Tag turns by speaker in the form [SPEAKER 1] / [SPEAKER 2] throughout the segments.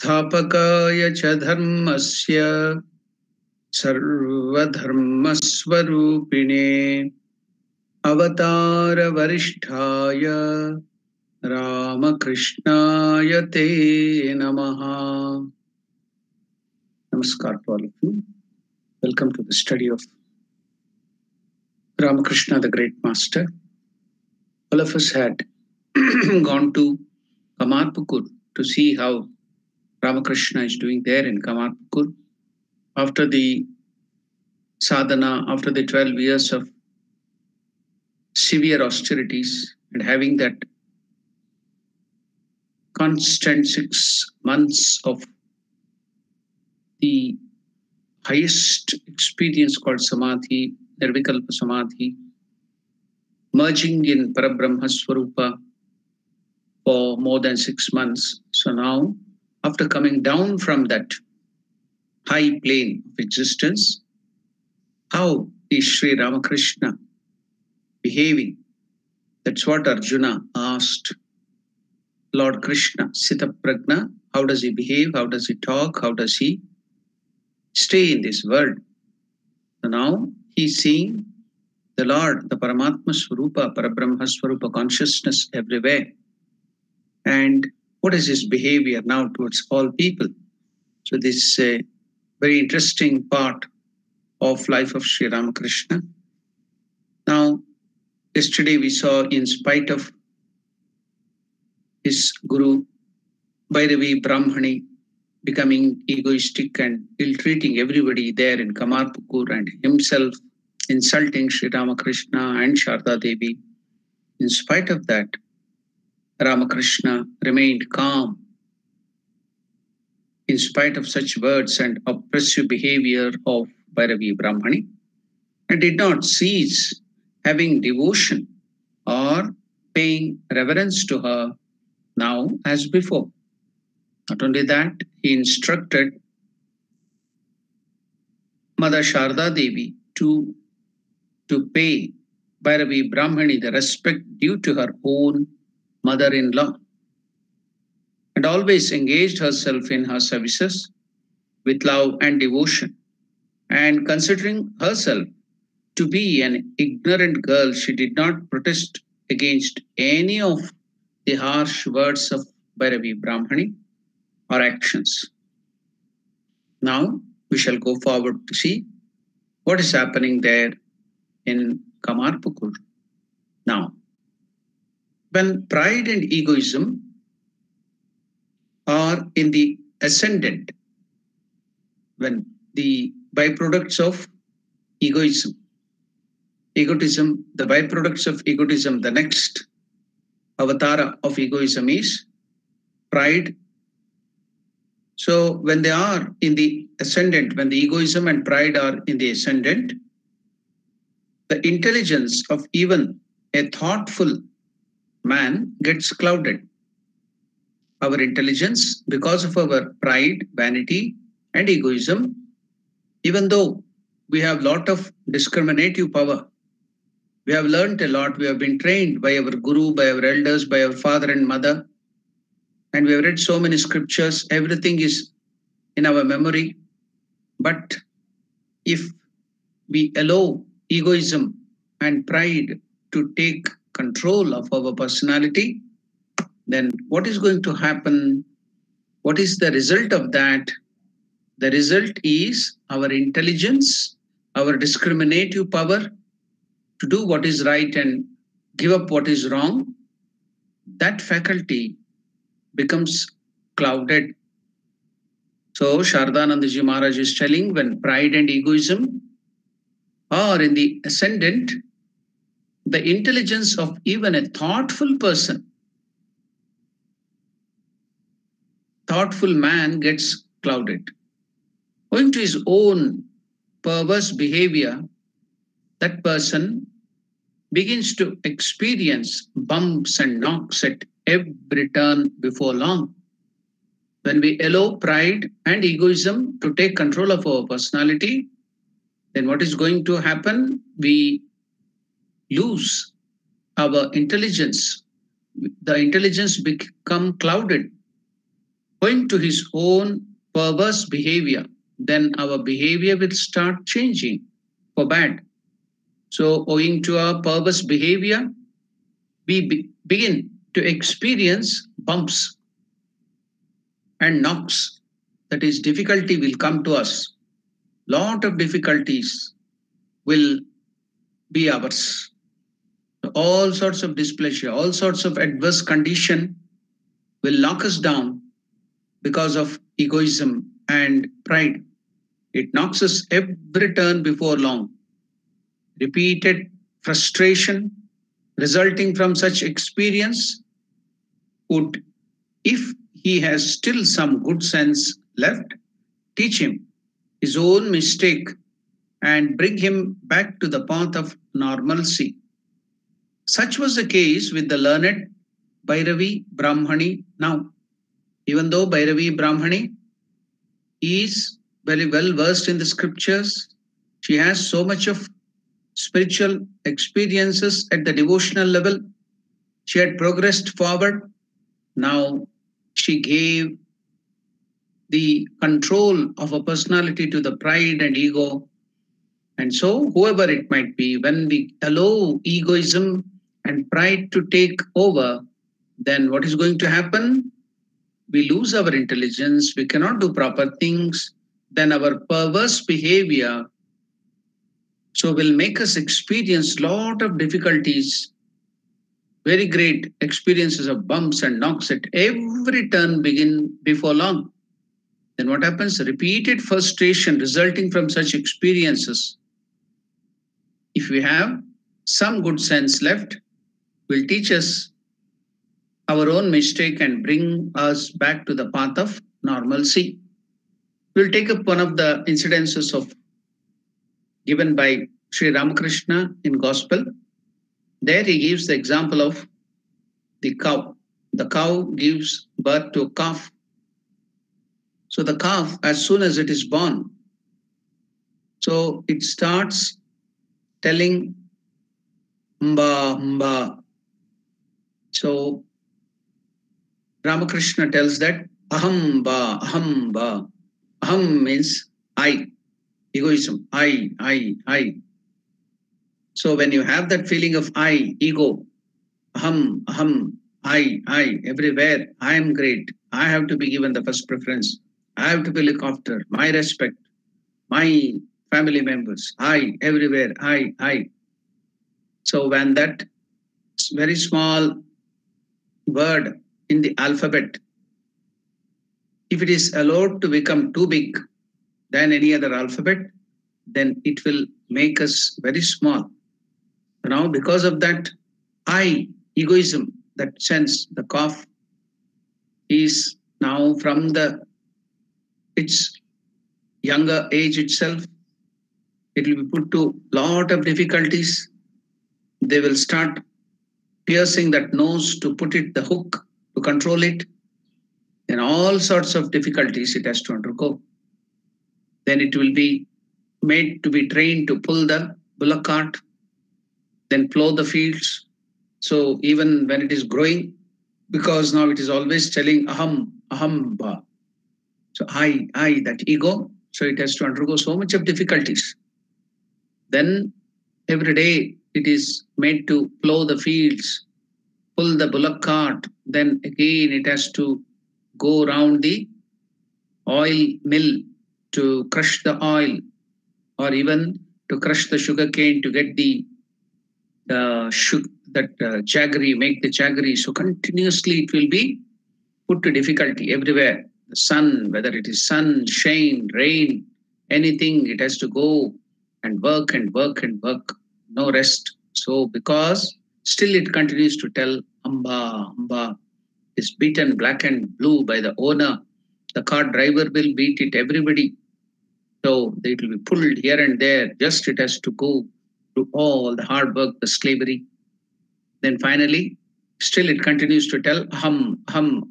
[SPEAKER 1] स्थापकाय च धर्मस्य सर्वधर्मस्वरूपिणे अवतारवरिष्ठाय रामकृष्णाय ते नमः. Namaskar to all of you. Welcome to the study of Ramakrishna, the Great Master. All of us had gone to Kamarpukur to see how Ramakrishna is doing there in Kamarpukur. After the sadhana, after the 12 years of severe austerities and having that constant 6 months of the highest experience called Samadhi, Nirvikalpa Samadhi, merging in Parabrahma Swarupa for more than 6 months. So now, after coming down from that high plane of existence, how is Sri Ramakrishna behaving That's what Arjuna asked Lord Krishna. Sitapragna, how does he behave? How does he talk? How does he stay in this world? So now he's seeing the Lord, the Paramatma Swarupa, Parabrahma Swarupa consciousness everywhere. And what is his behavior now towards all people? So this is a very interesting part of life of Sri Ramakrishna. Now, yesterday we saw, in spite of his guru Bhairavi Brahmani becoming egoistic and ill-treating everybody there in Kamarpukur, and himself insulting Sri Ramakrishna and Sharda Devi, in spite of that, Ramakrishna remained calm in spite of such words and oppressive behavior of Bhairavi Brahmani, and did not cease having devotion or paying reverence to her now as before. Not only that, he instructed Mother Sharda Devi to pay Bhairavi Brahmani the respect due to her own mother-in-law, and always engaged herself in her services with love and devotion. And considering herself to be an ignorant girl, she did not protest against any of the harsh words of Bhairavi Brahmani or actions. Now we shall go forward to see what is happening there in Kamarpukur. Now, when pride and egoism are in the ascendant, when the byproducts of egotism, the byproducts of egotism, the next avatara of egoism is pride. So when they are in the ascendant, when the egoism and pride are in the ascendant, the intelligence of even a thoughtful man gets clouded. Our intelligence, because of our pride, vanity, and egoism, even though we have a lot of discriminative power, we have learned a lot, we have been trained by our guru, by our elders, by our father and mother, and we have read so many scriptures, everything is in our memory. But if we allow egoism and pride to take control of our personality, then what is going to happen? What is the result of that? The result is our intelligence, our discriminative power to do what is right and give up what is wrong. That faculty becomes clouded. So Shardanandaji Maharaj is telling, when pride and egoism are in the ascendant, the intelligence of even a thoughtful person, thoughtful man gets clouded. Owing to his own perverse behavior, that person begins to experience bumps and knocks at every turn before long. When we allow pride and egoism to take control of our personality, then what is going to happen? We lose our intelligence. The intelligence become clouded. Owing to his own perverse behavior, then our behavior will start changing for bad. So owing to our perverse behavior, we begin to experience bumps and knocks. That is, difficulty will come to us. Lot of difficulties will be ours. All sorts of displeasure, all sorts of adverse condition will knock us down because of egoism and pride. It knocks us every turn before long. Repeated frustration resulting from such experience would, if he has still some good sense left, teach him his own mistake and bring him back to the path of normalcy. Such was the case with the learned Bhairavi Brahmani now. Even though Bhairavi Brahmani is very well versed in the scriptures, she has so much of spiritual experiences at the devotional level, She had progressed forward. Now she gave the control of a personality to the pride and ego. And so, whoever it might be, when we allow egoism and pride to take over, then what is going to happen? We lose our intelligence, we cannot do proper things, then our perverse behavior so will make us experience lot of difficulties, very great experiences of bumps and knocks at every turn begin before long. Then what happens? Repeated frustration resulting from such experiences, if we have some good sense left, will teach us our own mistake and bring us back to the path of normalcy. We'll take up one of the incidences of given by Sri Ramakrishna in Gospel. There he gives the example of the cow. The cow gives birth to a calf. So the calf, as soon as it is born, so it starts telling Mba, Mba. So Ramakrishna tells that Aham Ba, Aham Ba. Aham means I, egoism, I. So when you have that feeling of I, ego, Aham, I, everywhere, I am great. I have to be given the first preference. I have to be looked after, my respect, my family members, I, everywhere, I. So when that very small word in the alphabet, if it is allowed to become too big than any other alphabet, then it will make us very small. Now, because of that, I, egoism, that sense, the cough is now from its younger age itself, it will be put to lot of difficulties. They will start piercing that nose to put it the hook to control it. And all sorts of difficulties it has to undergo. Then it will be made to be trained to pull the bullock cart, then plow the fields. So even when it is growing, because now it is always telling aham ba. So I, that ego, so it has to undergo so much of difficulties. Then every day it is made to plow the fields, pull the bullock cart, then again it has to go around the oil mill to crush the oil, or even to crush the sugar cane to get the jaggery, make the jaggery. So continuously it will be put to difficulty everywhere. The sun, whether it is sun, shine, rain, anything, it has to go and work and work and work, no rest. So because still it continues to tell Amba, is beaten black and blue by the owner. The cart driver will beat it, everybody. So it will be pulled here and there. Just it has to go through all the hard work, the slavery. Then finally, still it continues to tell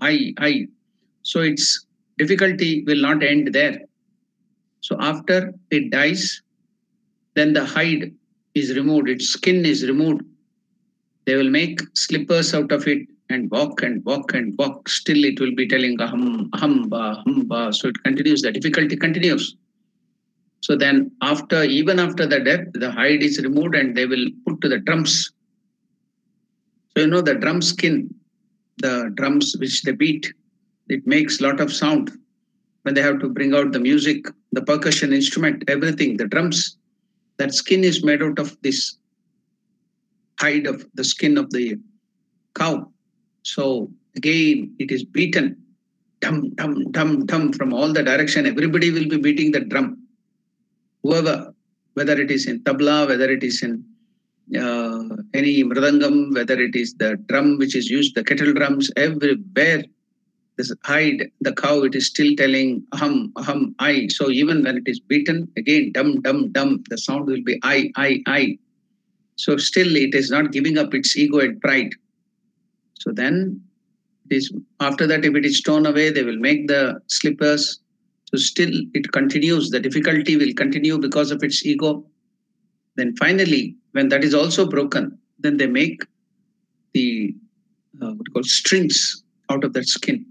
[SPEAKER 1] I. So its difficulty will not end there. So after it dies, then the hide is removed, its skin is removed. They will make slippers out of it and walk and walk and walk. Still it will be telling aham ba. So it continues, the difficulty continues. So then even after the death, the hide is removed and they will put to the drums. So the drum skin, the drums which they beat, it makes a lot of sound. When they have to bring out the music, the percussion instrument, everything, the drums, that skin is made out of this hide of the skin of the cow. So again, it is beaten, dum, dum, dum, dum, from all the direction. Everybody will be beating the drum. Whoever, whether it is in tabla, whether it is in any mridangam, whether it is the drum which is used, the kettle drums, everywhere, this hide, the cow, it is still telling aham, I. So even when it is beaten, again, dum, dum, dum, the sound will be I. So still it is not giving up its ego and pride. So then it is, after that, if it is torn away, they will make the slippers. So still it continues, the difficulty will continue because of its ego. Then finally, when that is also broken, then they make the what you call strings out of that skin.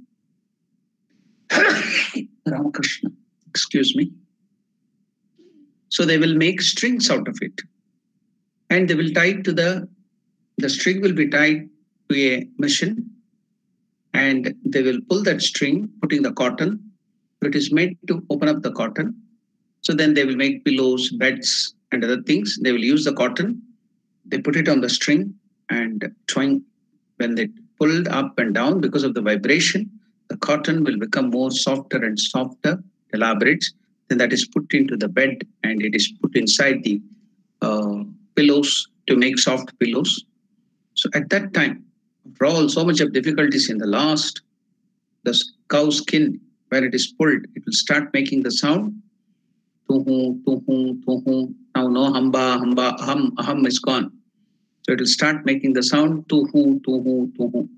[SPEAKER 1] Ramakrishna, excuse me. So they will make strings out of it, and they will tie to the string will be tied to a machine, and they will pull that string, putting the cotton. It is made to open up the cotton. So then they will make pillows, beds, and other things. They will use the cotton. They put it on the string and twine. When they pulled up and down because of the vibration, the cotton will become more softer and softer, elaborates. Then that is put into the bed and it is put inside the pillows to make soft pillows. So at that time, for all so much of difficulties in the last, the cow skin, when it is pulled, it will start making the sound. Tuhu, tuhu, tuhu. Now no hamba, hamba, aham is gone. So it will start making the sound tuhu, tuhu, tuhu.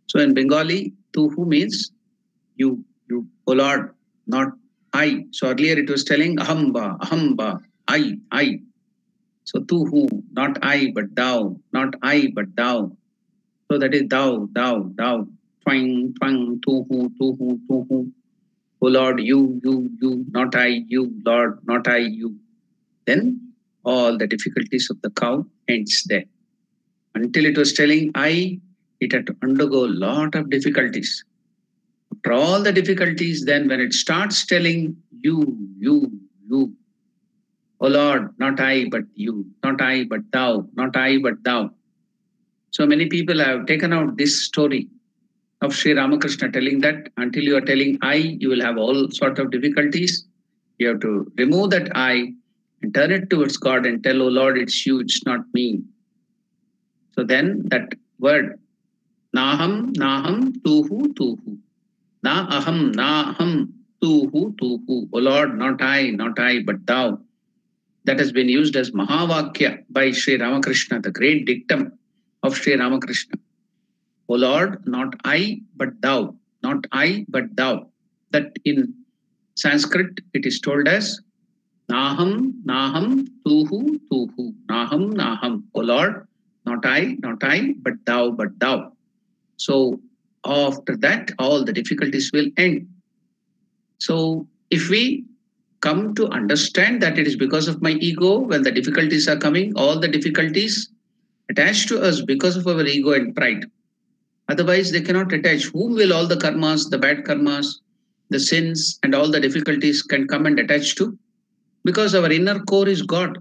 [SPEAKER 1] So in Bengali, tuhu means you, O Lord, not I. So earlier it was telling ahamba, I. So tuhu, not I but thou, not I but thou. So that is thou. Twang, twang, tuhu, tuhu, tuhu. O Lord, you, not I, you, Lord, not I, you. Then all the difficulties of the cow ends there. Until it was telling I, it had to undergo a lot of difficulties. After all the difficulties, then when it starts telling you, O Lord, not I, but you, not I, but thou, not I, but thou. So many people have taken out this story of Sri Ramakrishna telling that until you are telling I, you will have all sort of difficulties. You have to remove that I and turn it towards God and tell, oh Lord, it's you, it's not me. So then that word, Naham, tuhu. Na aham, tuhu. O Lord, not I, but thou. That has been used as Mahavakya by Sri Ramakrishna, the great dictum of Sri Ramakrishna. O Lord, not I, but thou. Not I, but thou. That in Sanskrit, it is told as Naham, tuhu. Naham. O Lord, not I, but thou. So after that, all the difficulties will end. So if we come to understand that it is because of my ego, when the difficulties are coming, all the difficulties attach to us because of our ego and pride. Otherwise, they cannot attach. Whom will all the karmas, the bad karmas, the sins, and all the difficulties can come and attach to? Because our inner core is God.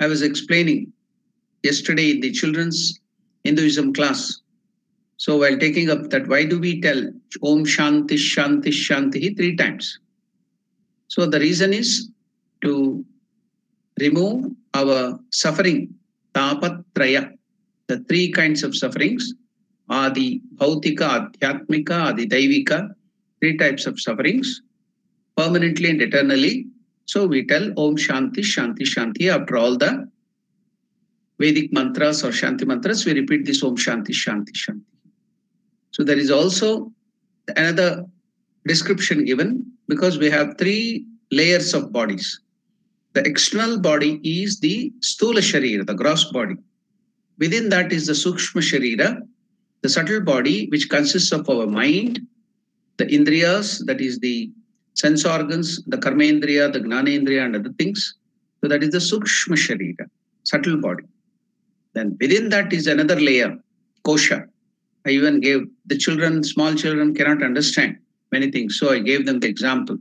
[SPEAKER 1] I was explaining yesterday in the children's Hinduism class. So while taking up that, why do we tell Om Shanti, Shanti, Shanti 3 times? So the reason is to remove our suffering, tapatraya. The 3 kinds of sufferings, Adi, Bhautika, Adhyatmika, Adi, Daivika, 3 types of sufferings, permanently and eternally. So we tell Om Shanti, Shanti, Shanti. After all the Vedic mantras or Shanti mantras, we repeat this Om Shanti, Shanti, Shanti. So there is also another description given because we have 3 layers of bodies. The external body is the Sthula Sharira, the gross body. Within that is the Sukshma Sharira, the subtle body, which consists of our mind, the Indriyas, that is the sense organs, the Karmendriya, the Gnanendriya, and other things. So that is the Sukshma Sharira, subtle body. Then within that is another layer, Kosha. I even gave the children, small children cannot understand many things. So I gave them the example.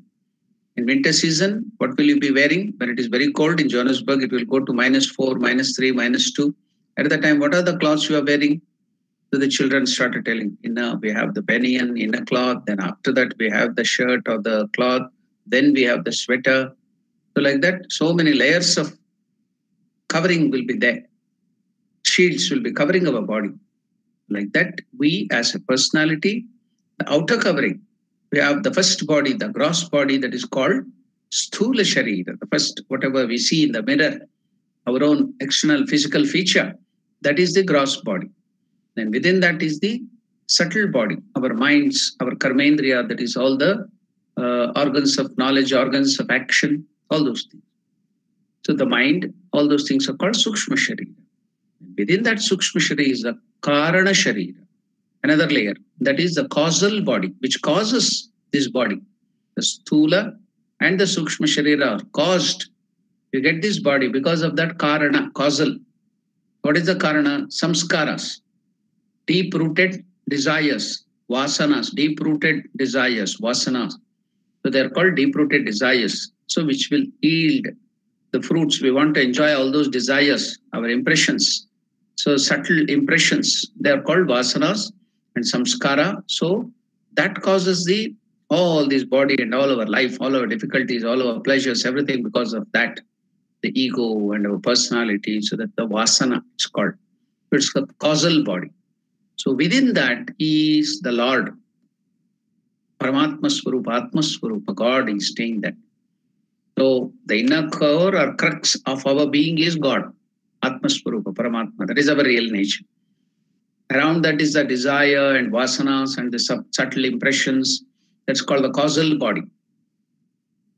[SPEAKER 1] In winter season, what will you be wearing? When it is very cold in Johannesburg, it will go to -4, -3, -2. At the time, what are the clothes you are wearing? So the children started telling, we have the banyan, inner cloth. Then after that, we have the shirt or the cloth. Then we have the sweater. So like that, so many layers of covering will be there. Shields will be covering our body. Like that, we as a personality, the outer covering, we have the first body, the gross body that is called Sthula Sharira, the first, whatever we see in the mirror, our own external physical feature, that is the gross body. Then within that is the subtle body, our minds, our karmendriya, that is all the organs of knowledge, organs of action, all those things. So the mind, all those things are called Sukshma Sharira. Within that Sukshma Sharira is the Karana Sharira, another layer. That is the causal body, which causes this body. The Sthula and the Sukshma Sharira are caused. You get this body because of that Karana, causal. What is the Karana? Samskaras, deep-rooted desires, vasanas, deep-rooted desires, vasanas. So they are called deep-rooted desires. So which will yield the fruits. We want to enjoy all those desires, our impressions. So subtle impressions, they are called vasanas and samskara. So that causes all this body and all our life, all our difficulties, all our pleasures, everything because of that. The ego and our personality. So that the vasana is called. It's the causal body. So within that is the Lord. Paramatma Swarupa, Atma Swarupa, God is staying there. So the inner core or crux of our being is God. Atma Swarupa, Paramatma. That is our real nature. Around that is the desire and vasanas and the subtle impressions. That's called the causal body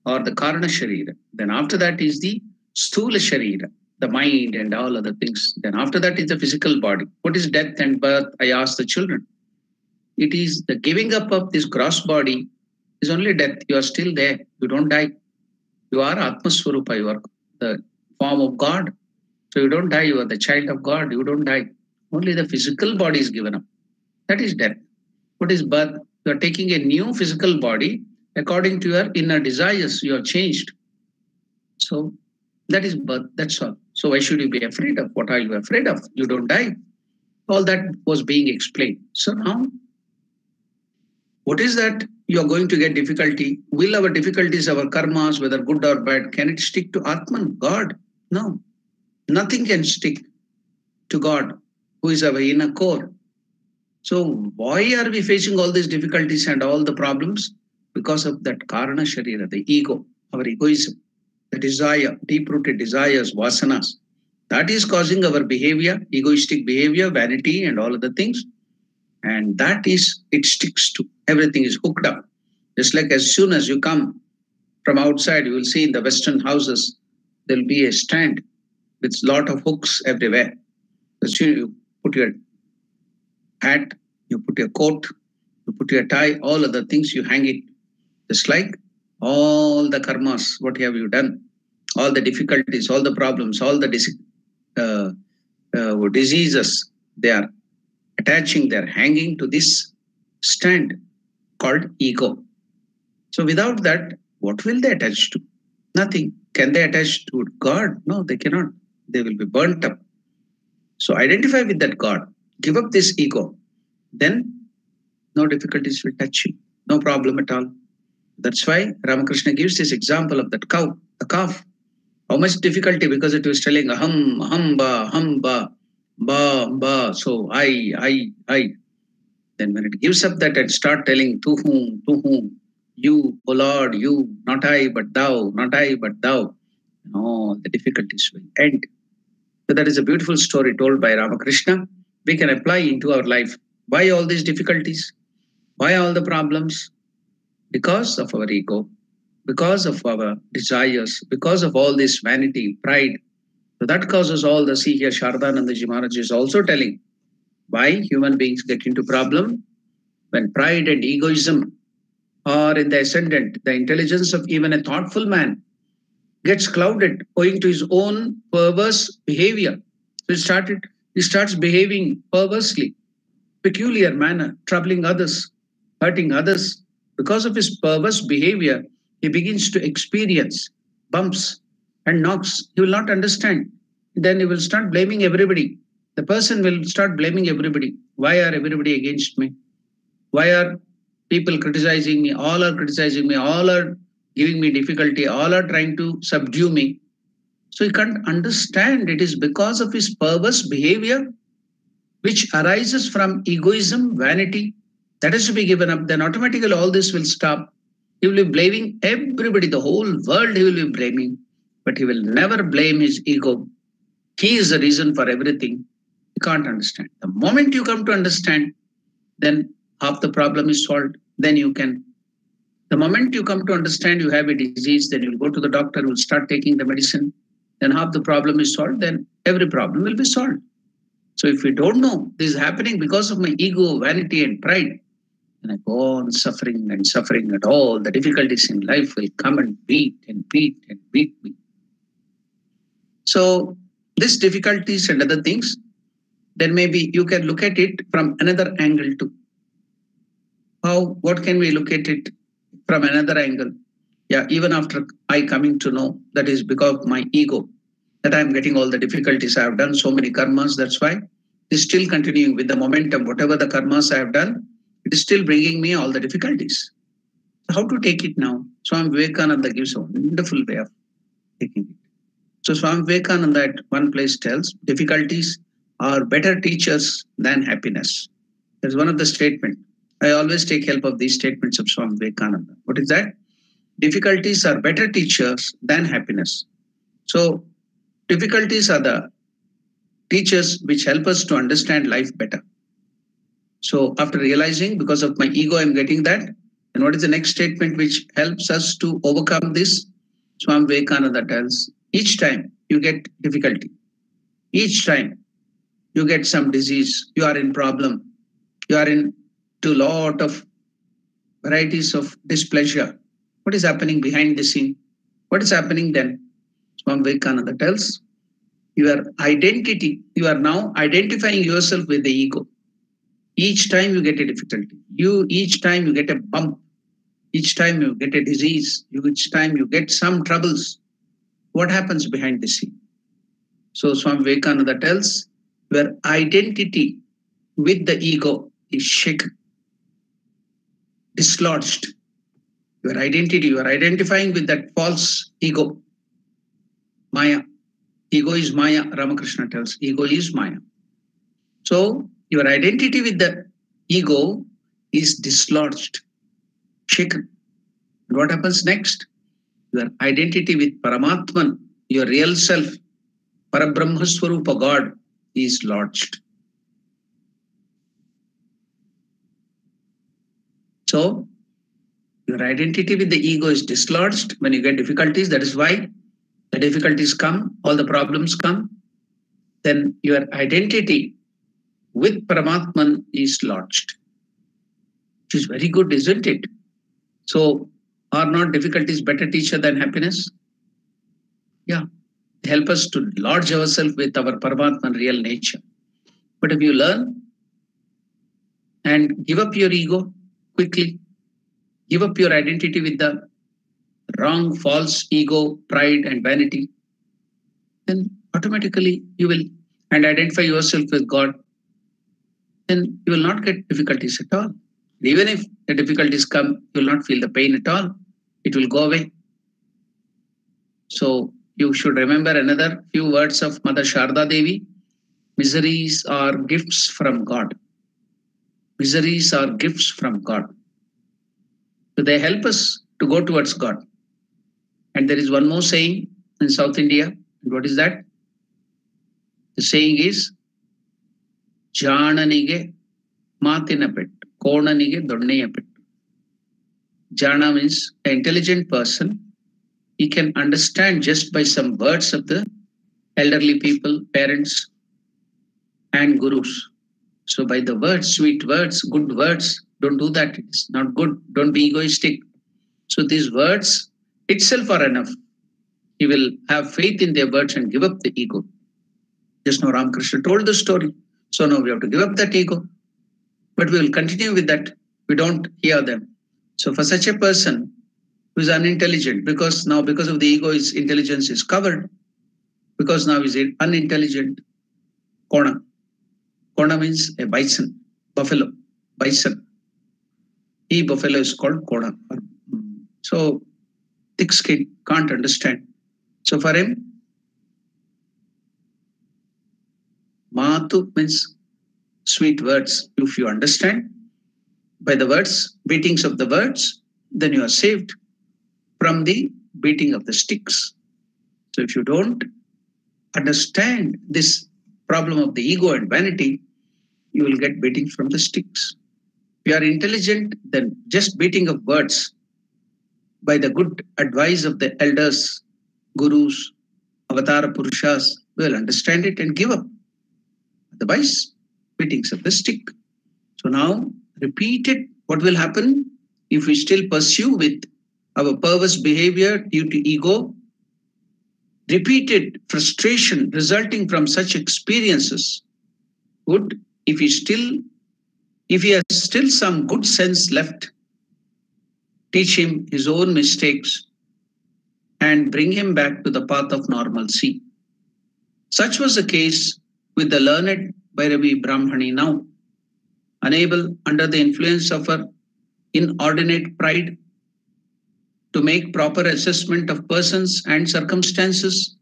[SPEAKER 1] or the Karana Sharira. Then after that is the Sthula Sharira, the mind and all other things. Then after that is the physical body. What is death and birth? I ask the children. It is the giving up of this gross body is only death. You are still there. You don't die. You are Atma Swarupa. You are the form of God. So you don't die. You are the child of God. You don't die. Only the physical body is given up. That is death. What is birth? You are taking a new physical body according to your inner desires. You are changed. So that is birth. That's all. So why should you be afraid of? What are you afraid of? You don't die. All that was being explained. So now, what is that you are going to get difficulty? Will our difficulties, our karmas, whether good or bad, can it stick to Atman, God? No. Nothing can stick to God, who is our inner core. So why are we facing all these difficulties and all the problems? Because of that Karana Sharira, the ego, our egoism, the desire, deep-rooted desires, vasanas. That is causing our behavior, egoistic behavior, vanity and all other things. And that is, it sticks to, everything is hooked up. Just like as soon as you come from outside, you will see in the Western houses, there will be a stand with a lot of hooks everywhere. So you put your hat, you put your coat, you put your tie, all other things, you hang it. Just like all the karmas, what have you done? All the difficulties, all the problems, all the diseases, they are attaching, they're hanging to this stand called ego. So without that, what will they attach to? Nothing. Can they attach to God? No, they cannot. They will be burnt up. So identify with that God. Give up this ego. Then no difficulties will touch you. No problem at all. That's why Ramakrishna gives this example of that cow, the calf. How much difficulty? Because it was telling aham, aham, ba, ba, ba. So I. Then when it gives up that and start telling to whom, you, O Lord, you, not I, but thou, not I, but thou. No, the difficulties will end. So that is a beautiful story told by Ramakrishna. We can apply into our life. Why all these difficulties? Why all the problems? Because of our ego, because of our desires, because of all this vanity, pride. So that causes all the, see here, Shardanandaji Maharaj is also telling why human beings get into problem when pride and egoism are in the ascendant. The intelligence of even a thoughtful man gets clouded owing to his own perverse behavior. So he starts behaving perversely, peculiar manner, troubling others, hurting others. Because of his perverse behavior, he begins to experience bumps and knocks. He will not understand. Then he will start blaming everybody. The person will start blaming everybody. Why are everybody against me? Why are people criticizing me? All are criticizing me. All are giving me difficulty. All are trying to subdue me. So he can't understand. It is because of his perverse behavior, which arises from egoism, vanity. That has to be given up. Then automatically all this will stop. He will be blaming everybody, the whole world he will be blaming. But he will never blame his ego. He is the reason for everything. You can't understand. The moment you come to understand, then half the problem is solved. Then you can. The moment you come to understand you have a disease, then you'll go to the doctor, will start taking the medicine. Then half the problem is solved. Then every problem will be solved. So if we don't know this is happening because of my ego, vanity, and pride, and I go on suffering and suffering, and all the difficulties in life will come and beat and beat and beat me. So these difficulties and other things, then maybe you can look at it from another angle too. What can we look at it from another angle? Yeah, even after I coming to know that is because of my ego, that I'm getting all the difficulties. I have done so many karmas, that's why it's still continuing with the momentum. Whatever the karmas I have done, it is still bringing me all the difficulties. How to take it now? Swami Vivekananda gives a wonderful way of taking it. So Swami Vivekananda at one place tells, difficulties are better teachers than happiness. That's one of the statements. I always take help of these statements of Swami Vivekananda. What is that? Difficulties are better teachers than happiness. So difficulties are the teachers which help us to understand life better. So after realizing because of my ego, I'm getting that. And what is the next statement which helps us to overcome this? Swami Vivekananda tells, each time you get difficulty, each time you get some disease, you are in problem, you are into a lot of varieties of displeasure. What is happening behind the scene? What is happening then? Swami Vivekananda tells, your identity, you are now identifying yourself with the ego. Each time you get a difficulty, each time you get a bump, each time you get a disease, each time you get some troubles, what happens behind the scene? So Swami Vivekananda tells, your identity with the ego is shaken, dislodged. Your identity, you are identifying with that false ego, Maya. Ego is Maya, Ramakrishna tells. Ego is Maya. So your identity with the ego is dislodged, shaken. And what happens next? Your identity with Paramatman, your real self, Parabrahmaswarupa God, is lodged. So your identity with the ego is dislodged when you get difficulties. That is why the difficulties come, all the problems come. Then your identity with Paramatman is lodged, which is very good, isn't it? So are not difficulties better teacher than happiness? Yeah, they help us to lodge ourselves with our Paramatman real nature. But if you learn and give up your ego quickly, give up your identity with the wrong, false ego, pride, and vanity, then automatically you will and identify yourself with God, then you will not get difficulties at all. Even if the difficulties come, you will not feel the pain at all. It will go away. So you should remember another few words of Mother Sharda Devi. Miseries are gifts from God. Miseries are gifts from God. So they help us to go towards God. And there is one more saying in South India. And what is that? The saying is, Jananige Matina Pet, Konanige Donneya Pet. Jana means an intelligent person. He can understand just by some words of the elderly people, parents, and gurus. So by the words, sweet words, good words, don't do that. It's not good. Don't be egoistic. So these words itself are enough. He will have faith in their words and give up the ego. Just now Ramakrishna told the story. So now we have to give up that ego. But we will continue with that. We don't hear them. So for such a person who is unintelligent, because of the ego, his intelligence is covered, because now he's unintelligent, Kona. Kona means a bison, buffalo, bison. Buffalo is called Kona. So thick skin, can't understand. So for him, Matu means sweet words. If you understand by the words, beatings of the words, then you are saved from the beating of the sticks. So if you don't understand this problem of the ego and vanity, you will get beating from the sticks. If you are intelligent, then just beating of words by the good advice of the elders, gurus, avatara purushas, will understand it and give up. Otherwise, beatings of the stick. So now, repeated, what will happen if we still pursue with our perverse behavior due to ego? Repeated frustration resulting from such experiences would, if he has still some good sense left, teach him his own mistakes and bring him back to the path of normalcy. Such was the case with the learned Bhairavi Brahmani now. Unable, under the influence of her inordinate pride, to make proper assessment of persons and circumstances,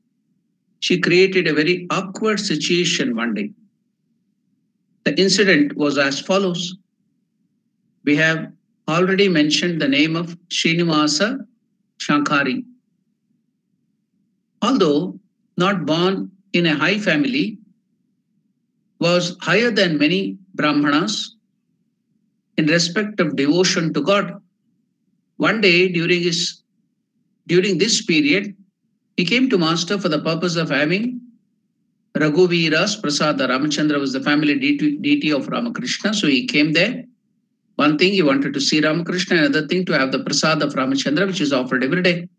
[SPEAKER 1] she created a very awkward situation one day. The incident was as follows. We have already mentioned the name of Srinivasa Shankari. Although not born in a high family, was higher than many Brahmanas in respect of devotion to God. One day during this period, he came to Master for the purpose of having Raghuvira's Prasada. Ramachandra was the family deity of Ramakrishna, so he came there. One thing, he wanted to see Ramakrishna, another thing, to have the Prasada of Ramachandra, which is offered every day.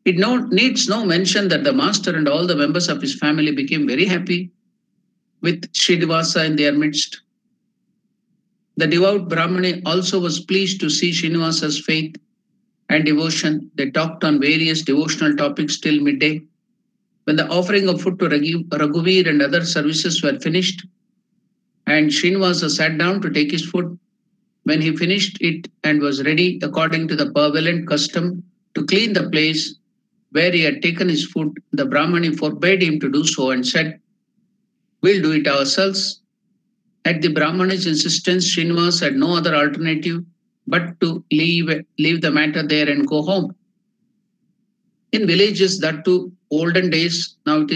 [SPEAKER 1] It needs no mention that the Master and all the members of his family became very happy with Srinivasa in their midst. The devout Brahmani also was pleased to see Srinivasa's faith and devotion. They talked on various devotional topics till midday. When the offering of food to Raghuvir and other services were finished, and Srinivasa sat down to take his food, when he finished it and was ready, according to the prevalent custom, to clean the place where he had taken his food, the Brahmani forbade him to do so and said, "We'll do it ourselves." At the Brahmani's insistence, Srinivas had no other alternative but to leave the matter there and go home. In villages, that too, olden days, now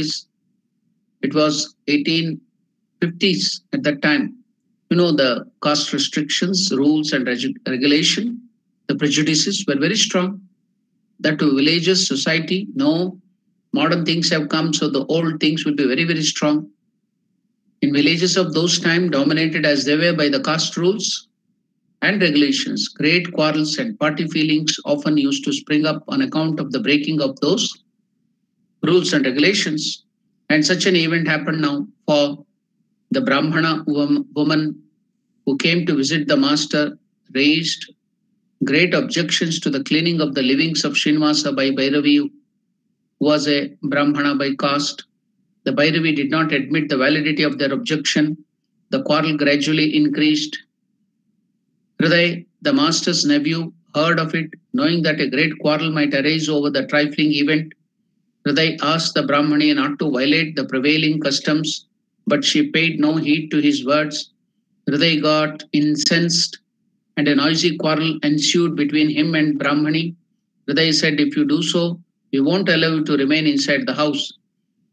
[SPEAKER 1] it was 1850s at that time. You know, the caste restrictions, rules and regulation, the prejudices were very strong. That to villages, society, no, modern things have come, so the old things will be very, very strong. In villages of those time, dominated as they were by the caste rules and regulations, great quarrels and party feelings often used to spring up on account of the breaking of those rules and regulations. And such an event happened now for the Brahmana woman who came to visit the Master, raised great objections to the cleaning of the livings of Srinivasa by Bhairavi, who was a Brahmana by caste. The Bhairavi did not admit the validity of their objection. The quarrel gradually increased. Hriday, the Master's nephew, heard of it, knowing that a great quarrel might arise over the trifling event. Hriday asked the Brahmani not to violate the prevailing customs, but she paid no heed to his words. Hriday got incensed and a noisy quarrel ensued between him and Brahmani. Hriday said, "If you do so, we won't allow you to remain inside the house."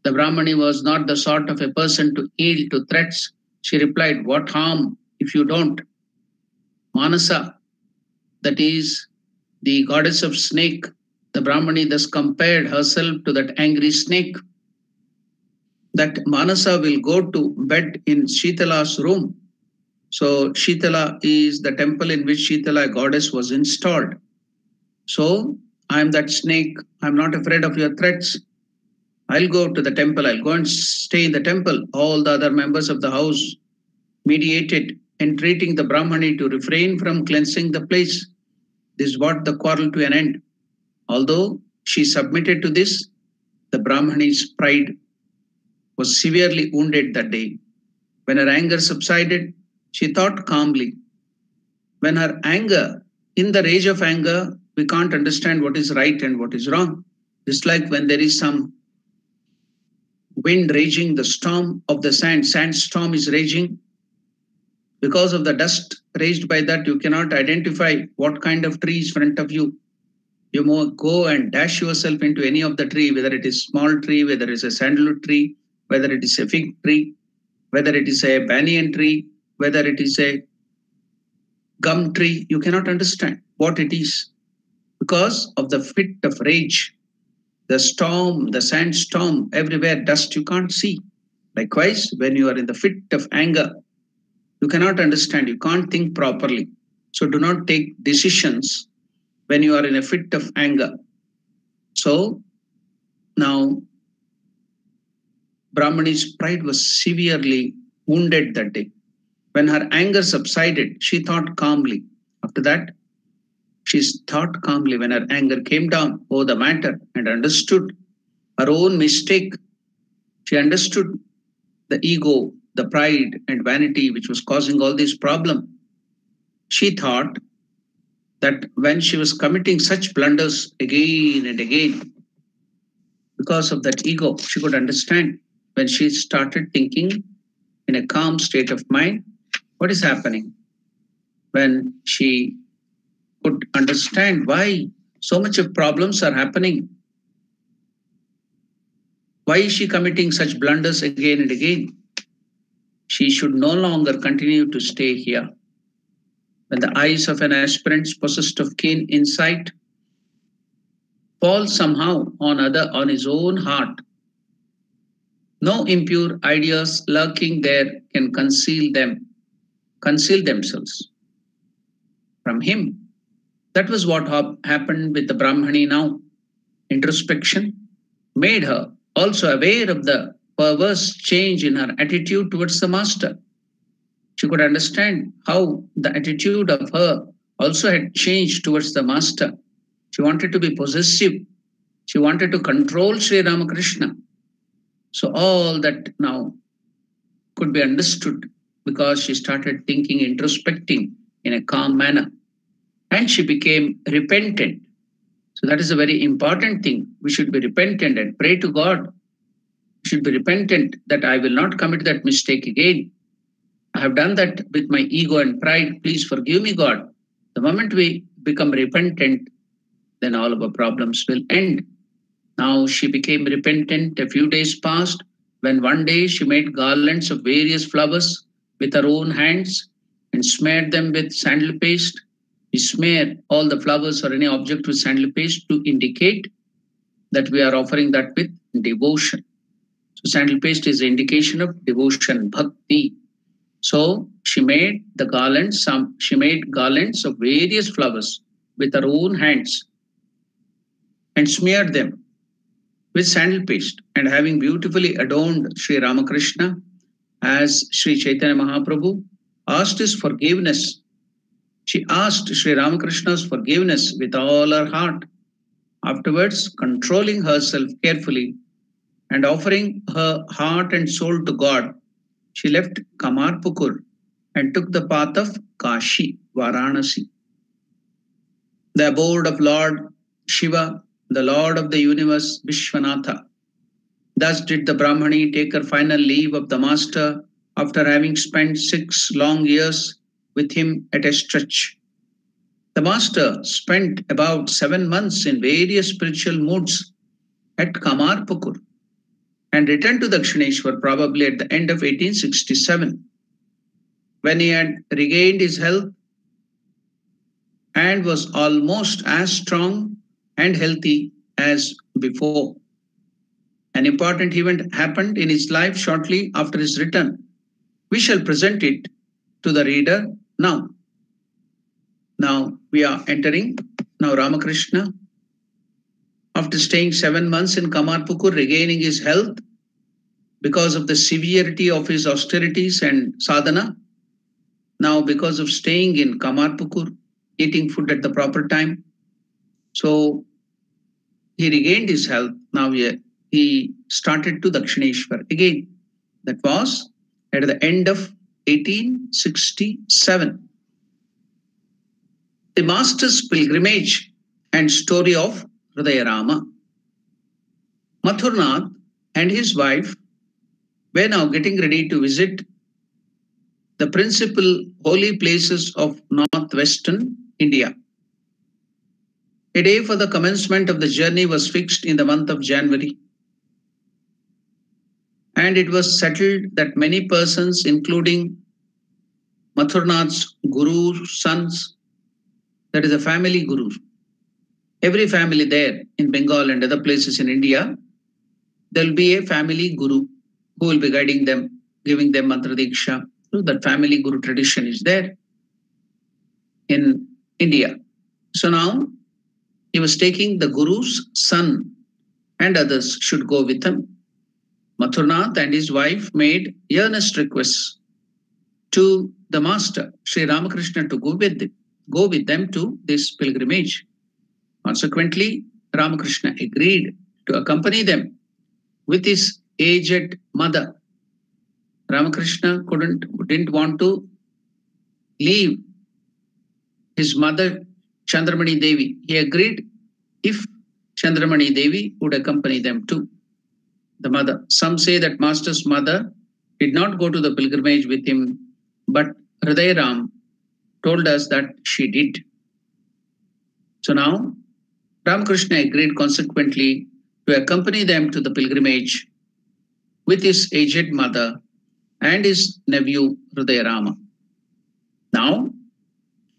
[SPEAKER 1] The Brahmani was not the sort of a person to yield to threats. She replied, "What harm if you don't?" Manasa, that is the goddess of snake, the Brahmani thus compared herself to that angry snake. That Manasa will go to bed in Shitala's room. So Shitala is the temple in which Shitala goddess was installed. So I am that snake. I'm not afraid of your threats. I'll go to the temple. I'll go and stay in the temple. All the other members of the house mediated, entreating the Brahmani to refrain from cleansing the place. This brought the quarrel to an end. Although she submitted to this, the Brahmani's pride was severely wounded that day. When her anger subsided, she thought calmly. When her anger, in the rage of anger, we can't understand what is right and what is wrong. Just like when there is some wind raging, the storm of the sandstorm is raging. Because of the dust raised by that, you cannot identify what kind of tree is in front of you. You go and dash yourself into any of the tree, whether it is small tree, whether it is a sandalwood tree, whether it is a fig tree, whether it is a banyan tree, whether it is a gum tree. You cannot understand what it is because of the fit of rage. The storm, the sandstorm, everywhere dust, you can't see. Likewise, when you are in the fit of anger, you cannot understand, you can't think properly. So do not take decisions when you are in a fit of anger. So now Brahmani's pride was severely wounded that day. When her anger subsided, she thought calmly. After that, she thought calmly when her anger came down over the matter and understood her own mistake. She understood the ego, the pride and vanity which was causing all this problem. She thought that when she was committing such blunders again and again, because of that ego, she could understand when she started thinking in a calm state of mind what is happening. When she could understand why so much of problems are happening, why is she committing such blunders again and again? She should no longer continue to stay here. When the eyes of an aspirant possessed of keen insight fall somehow on his own heart, no impure ideas lurking there can conceal themselves from him. That was what happened with the Brahmani now. Introspection made her also aware of the perverse change in her attitude towards the master. She could understand how the attitude of her also had changed towards the master. She wanted to be possessive. She wanted to control Sri Ramakrishna. So all that now could be understood because she started thinking, introspecting in a calm manner. And she became repentant. So that is a very important thing. We should be repentant and pray to God. We should be repentant that I will not commit that mistake again. I have done that with my ego and pride. Please forgive me, God. The moment we become repentant, then all of our problems will end. Now she became repentant. A few days passed when one day she made garlands of various flowers with her own hands and smeared them with sandal paste. We smear all the flowers or any object with sandal paste to indicate that we are offering that with devotion. So sandal paste is an indication of devotion, bhakti. So she made the garlands, she made garlands of various flowers with her own hands and smeared them with sandal paste, and having beautifully adorned Sri Ramakrishna as Sri Chaitanya Mahaprabhu asked his forgiveness. She asked Sri Ramakrishna's forgiveness with all her heart. Afterwards, controlling herself carefully and offering her heart and soul to God, she left Kamarpukur and took the path of Kashi, Varanasi, the abode of Lord Shiva, the Lord of the universe, Vishwanatha. Thus did the Brahmani take her final leave of the master after having spent 6 long years with him at a stretch. The master spent about 7 months in various spiritual moods at Kamarpukur and returned to Dakshineshwar probably at the end of 1867, when he had regained his health and was almost as strong and healthy as before. An important event happened in his life shortly after his return. We shall present it to the reader now. Now we are entering now Ramakrishna. After staying 7 months in Kamarpukur, regaining his health because of the severity of his austerities and sadhana, now because of staying in Kamarpukur, eating food at the proper time, so he regained his health. Now he started to Dakshineshwar again. That was at the end of 1867. The master's pilgrimage and story of Hridayarama. Mathurnath and his wife were now getting ready to visit the principal holy places of northwestern India. A day for the commencement of the journey was fixed in the month of January, and it was settled that many persons, including Mathurnath's guru's sons, that is a family guru, every family there in Bengal and other places in India, there will be a family guru who will be guiding them, giving them mantra diksha. So that family guru tradition is there in India. So now he was taking the guru's son and others should go with him. Mathurnath and his wife made earnest requests to the master, Sri Ramakrishna, to go with them to this pilgrimage. Consequently, Ramakrishna agreed to accompany them with his aged mother. Ramakrishna didn't want to leave his mother, Chandramani Devi. He agreed if Chandramani Devi would accompany them too, the mother. Some say that Master's mother did not go to the pilgrimage with him, but Hridayaram told us that she did. So now Ramakrishna agreed consequently to accompany them to the pilgrimage with his aged mother and his nephew Hridayarama. Now,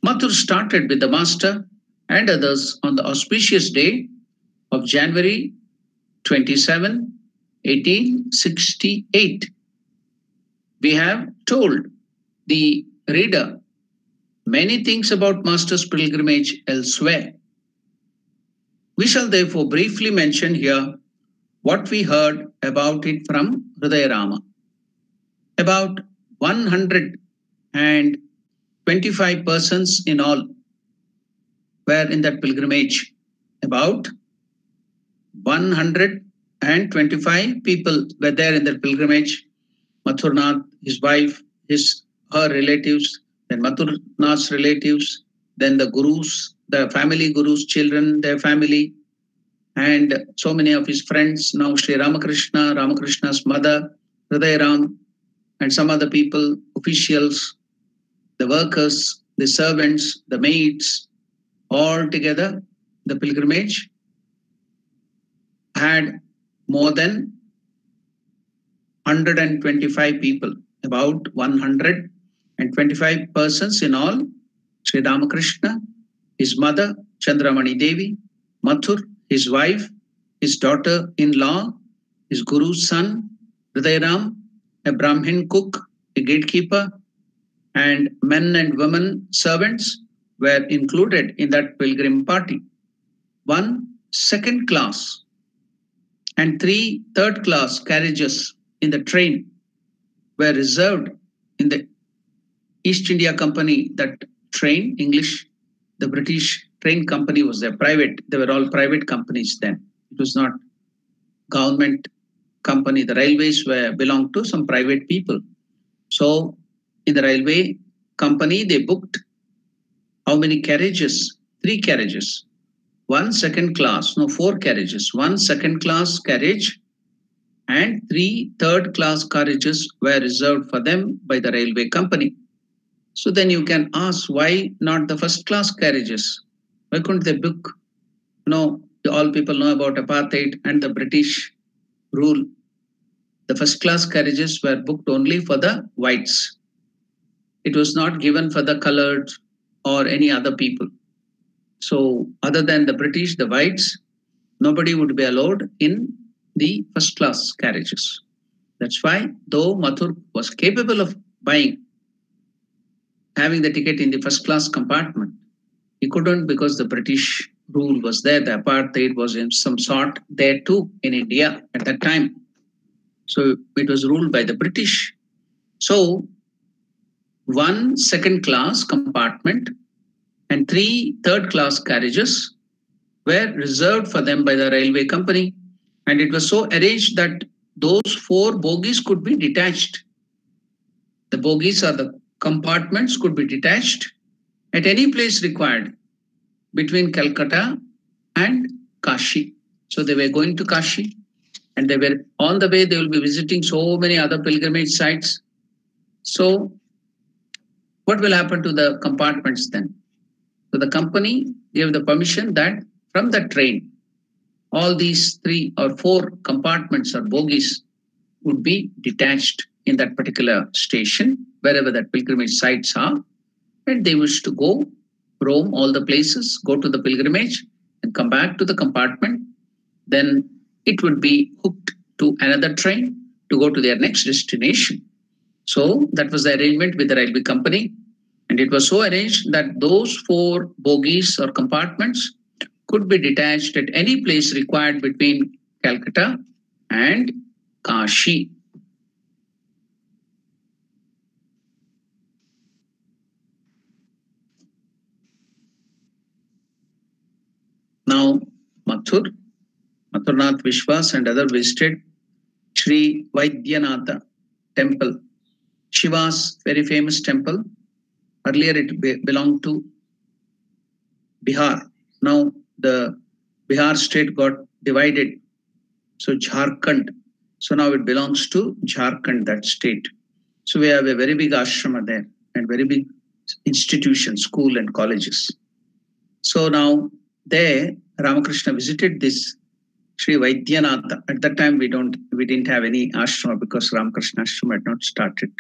[SPEAKER 1] Mathur started with the master and others on the auspicious day of January 27, 1868. We have told the reader many things about Master's pilgrimage elsewhere. We shall therefore briefly mention here what we heard about it from Hridayarama. About 125 persons in all were in that pilgrimage. About 125 people were there in the pilgrimage. Mathurnath, his wife, her relatives, then Mathurnath's relatives, then the gurus, the family gurus' children, their family, and so many of his friends. Now Sri Ramakrishna, Ramakrishna's mother, Hridayaram, and some other people, officials, the workers, the servants, the maids, all together, the pilgrimage had more than 125 people, about 125 persons in all. Sri Ramakrishna, his mother, Chandramani Devi, Mathur, his wife, his daughter-in-law, his guru's son, Hridayaram, a Brahmin cook, a gatekeeper, and men and women servants were included in that pilgrim party. 1 second class and 3 third class carriages in the train were reserved in the East India Company. That train, English, the British train company was there, private. They were all private companies then. It was not government company. The railways belonged to some private people. So in the railway company, they booked how many carriages? 3 carriages. 4 carriages. 1 second class carriage and 3 third class carriages were reserved for them by the railway company. So then you can ask, why not the first class carriages? Why couldn't they book? All people know about apartheid and the British rule. The first class carriages were booked only for the whites. It was not given for the colored or any other people. So other than the British, the whites, nobody would be allowed in the first class carriages. That's why, though Mathur was capable of having the ticket in the first class compartment, he couldn't because the British rule was there. The apartheid was in some sort there too in India at that time. So it was ruled by the British. So 1 second class compartment and 3 third class carriages were reserved for them by the railway company. And it was so arranged that those 4 bogies could be detached. The bogies or the compartments could be detached at any place required between Calcutta and Kashi. So they were going to Kashi and they were on the way, they will be visiting so many other pilgrimage sites. So what will happen to the compartments then? So the company gave the permission that from the train, all these 3 or 4 compartments or bogies would be detached in that particular station, wherever that pilgrimage sites are. And they wish to go, roam all the places, go to the pilgrimage and come back to the compartment. Then it would be hooked to another train to go to their next destination. So that was the arrangement with the railway company. And it was so arranged that those 4 bogies or compartments could be detached at any place required between Calcutta and Kashi. Now, Mathurnath Vishwas and others visited Sri Vaidyanatha temple, Shiva's very famous temple. Earlier it belonged to Bihar. Now the Bihar state got divided. So Jharkhand. So now it belongs to Jharkhand, that state. So we have a very big ashrama there and very big institutions, school and colleges. So now there Ramakrishna visited this Sri Vaidyanatha. At that time we didn't have any ashrama because Ramakrishna ashrama had not started.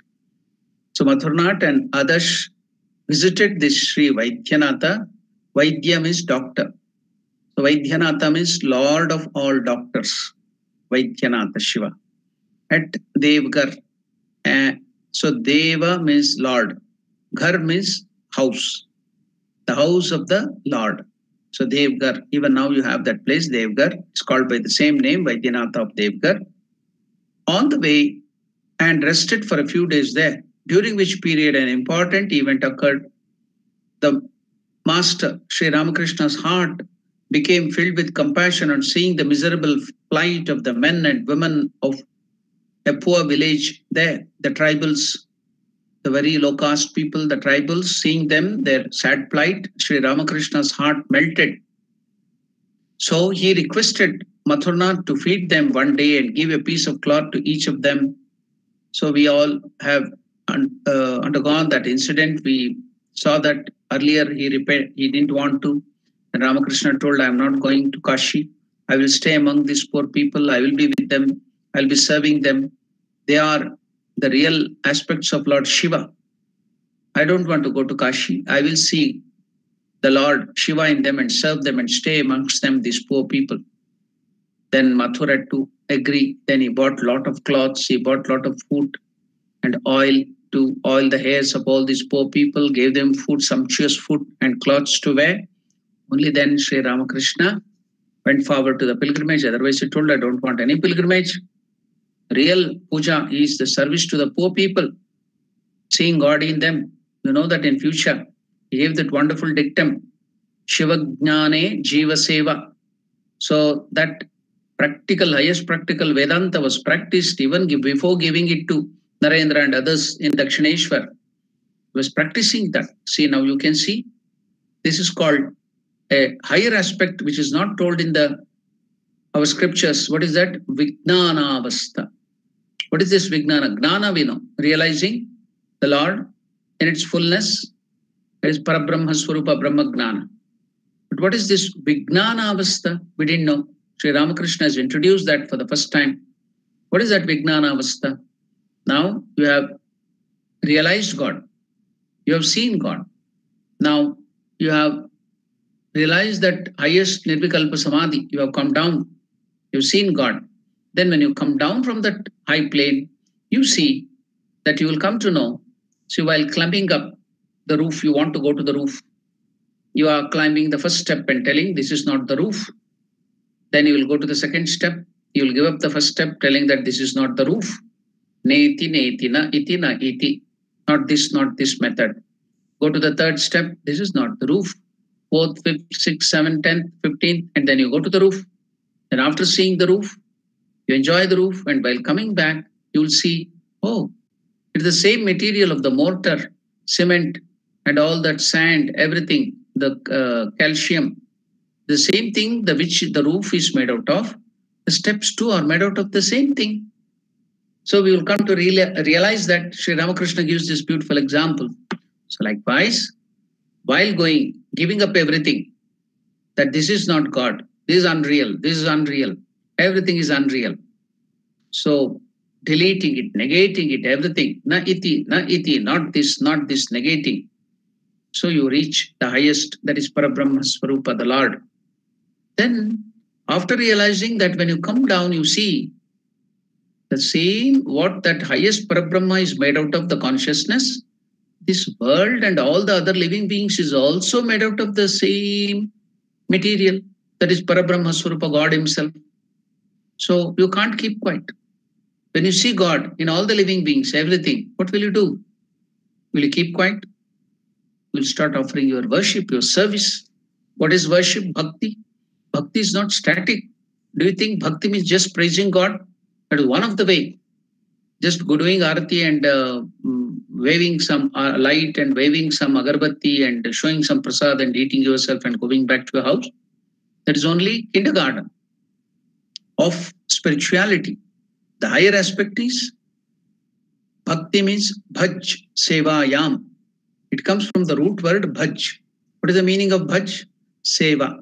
[SPEAKER 1] So Mathurnath and others visited this Sri Vaidyanatha. Vaidya means doctor. So Vaidyanatha means Lord of all doctors. Vaidyanatha Shiva. At Devgar. So Deva means Lord. Ghar means house. The house of the Lord. So Devgar. Even now you have that place, Devgar. It's called by the same name, Vaidyanatha of Devgar. On the way and rested for a few days there, during which period an important event occurred. The Master, Sri Ramakrishna's heart became filled with compassion on seeing the miserable plight of the men and women of a poor village there, the tribals, the very low caste people, the tribals, seeing them, their sad plight, Sri Ramakrishna's heart melted. So he requested Mathurnath to feed them one day and give a piece of cloth to each of them. So we all have undergone that incident. We saw that earlier he didn't want to. And Ramakrishna told, I am not going to Kashi. I will stay among these poor people. I will be with them. I'll be serving them. They are the real aspects of Lord Shiva. I don't want to go to Kashi. I will see the Lord Shiva in them and serve them and stay amongst them, these poor people. Then Mathur had to agree. Then he bought a lot of cloths. He bought a lot of food and oil to oil the hairs of all these poor people, gave them food, sumptuous food and clothes to wear. Only then Sri Ramakrishna went forward to the pilgrimage. Otherwise he told, I don't want any pilgrimage. Real puja is the service to the poor people, seeing God in them. You know that in future, he gave that wonderful dictum, Shiva Jnane Jiva Seva. So that highest practical Vedanta was practiced even before giving it to Narendra and others in Dakshineshwar. He was practicing that. See, now you can see, this is called a higher aspect which is not told in our scriptures. What is that? Vijnana Avastha. What is this Vijnana? Gnana we know, realizing the Lord in its fullness. It is Parabrahma Swarupa Brahma Gnana. But what is this Vijnana Avastha? We didn't know. Sri Ramakrishna has introduced that for the first time. What is that Vijnana Avastha? Now you have realized God. You have seen God. Now you have realized that highest Nirvikalpa Samadhi. You have come down. You've seen God. Then when you come down from that high plane, you see that you will come to know. So while climbing up the roof, you want to go to the roof. You are climbing the first step and telling this is not the roof. Then you will go to the second step. You will give up the first step telling that this is not the roof. Neti, neti, na iti, na iti. Not this method. Go to the third step. This is not the roof. Fourth, fifth, sixth, seventh, 10th, 15th, and then you go to the roof. And after seeing the roof, you enjoy the roof, and while coming back, you will see, oh, it's the same material of the mortar, cement, and all that sand, everything, the calcium. The same thing which the roof is made out of, the steps too are made out of the same thing. So we will come to realize that Sri Ramakrishna gives this beautiful example. So likewise, while giving up everything, that this is not God, this is unreal, everything is unreal. So deleting it, negating it, everything, na iti, not this, negating. So you reach the highest, that is Parabrahma Swarupa, the Lord. Then after realizing that when you come down, you see The same, what that highest Parabrahma is made out of the consciousness, this world and all the other living beings is also made out of the same material. That is Parabrahma Swarupa, God himself. So you can't keep quiet. When you see God in all the living beings, everything, what will you do? Will you keep quiet? You will start offering your worship, your service. What is worship? Bhakti. Bhakti is not static. Do you think bhakti means just praising God? That is one of the way. Just doing arati and waving some light and waving some agarbatti and showing some prasad and eating yourself and going back to your house. That is only kindergarten of spirituality. The higher aspect is bhakti means bhaj, seva, yam. It comes from the root word bhaj. What is the meaning of bhaj? Seva.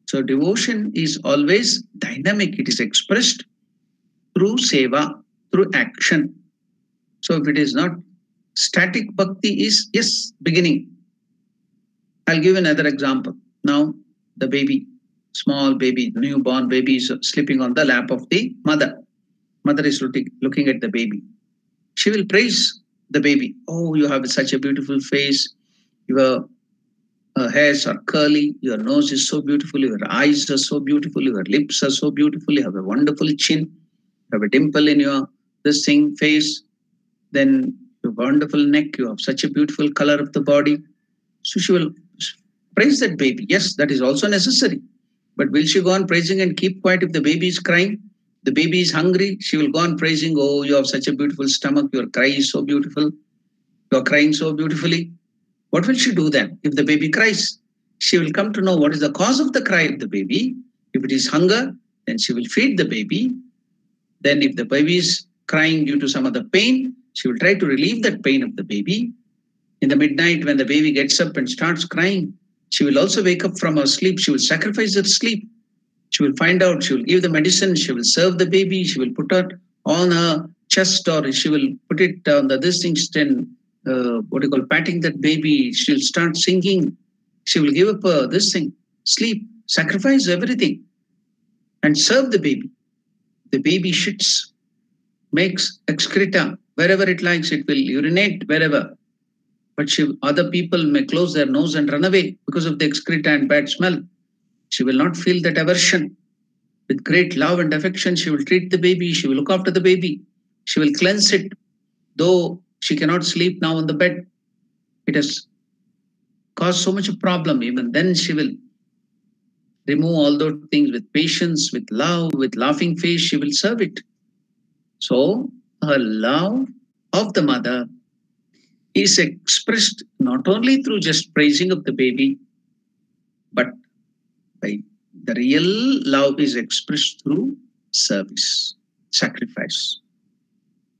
[SPEAKER 1] So devotion is always dynamic. It is expressed through seva, through action. So if it is not static, bhakti is, yes, beginning. I'll give another example. Now, the baby, small baby, newborn baby is sleeping on the lap of the mother. Mother is looking at the baby. She will praise the baby. Oh, you have such a beautiful face. Your hairs are curly. Your nose is so beautiful. Your eyes are so beautiful. Your lips are so beautiful. You have a wonderful chin. You have a dimple in your face. Then your wonderful neck. You have such a beautiful color of the body. So she will praise that baby. Yes, that is also necessary. But will she go on praising and keep quiet if the baby is crying? The baby is hungry. She will go on praising, oh, you have such a beautiful stomach. Your cry is so beautiful. You are crying so beautifully. What will she do then if the baby cries? She will come to know what is the cause of the cry of the baby. If it is hunger, then she will feed the baby. Then if the baby is crying due to some other pain, she will try to relieve that pain of the baby. In the midnight, when the baby gets up and starts crying, she will also wake up from her sleep. She will sacrifice her sleep. She will find out, she will give the medicine, she will serve the baby, she will put it on her chest or she will put it on the this thing, patting that baby. She'll start singing. She will give up this thing, sleep, sacrifice everything and serve the baby. The baby shits, makes excreta wherever it likes. It will urinate wherever. But other people may close their nose and run away because of the excreta and bad smell. She will not feel that aversion. With great love and affection, she will treat the baby. She will look after the baby. She will cleanse it. Though she cannot sleep now on the bed, it has caused so much a problem. Even then, she will remove all those things with patience, with love, with laughing face. She will serve it. So, her love of the mother is expressed not only through just praising of the baby, but by the real love is expressed through service, sacrifice.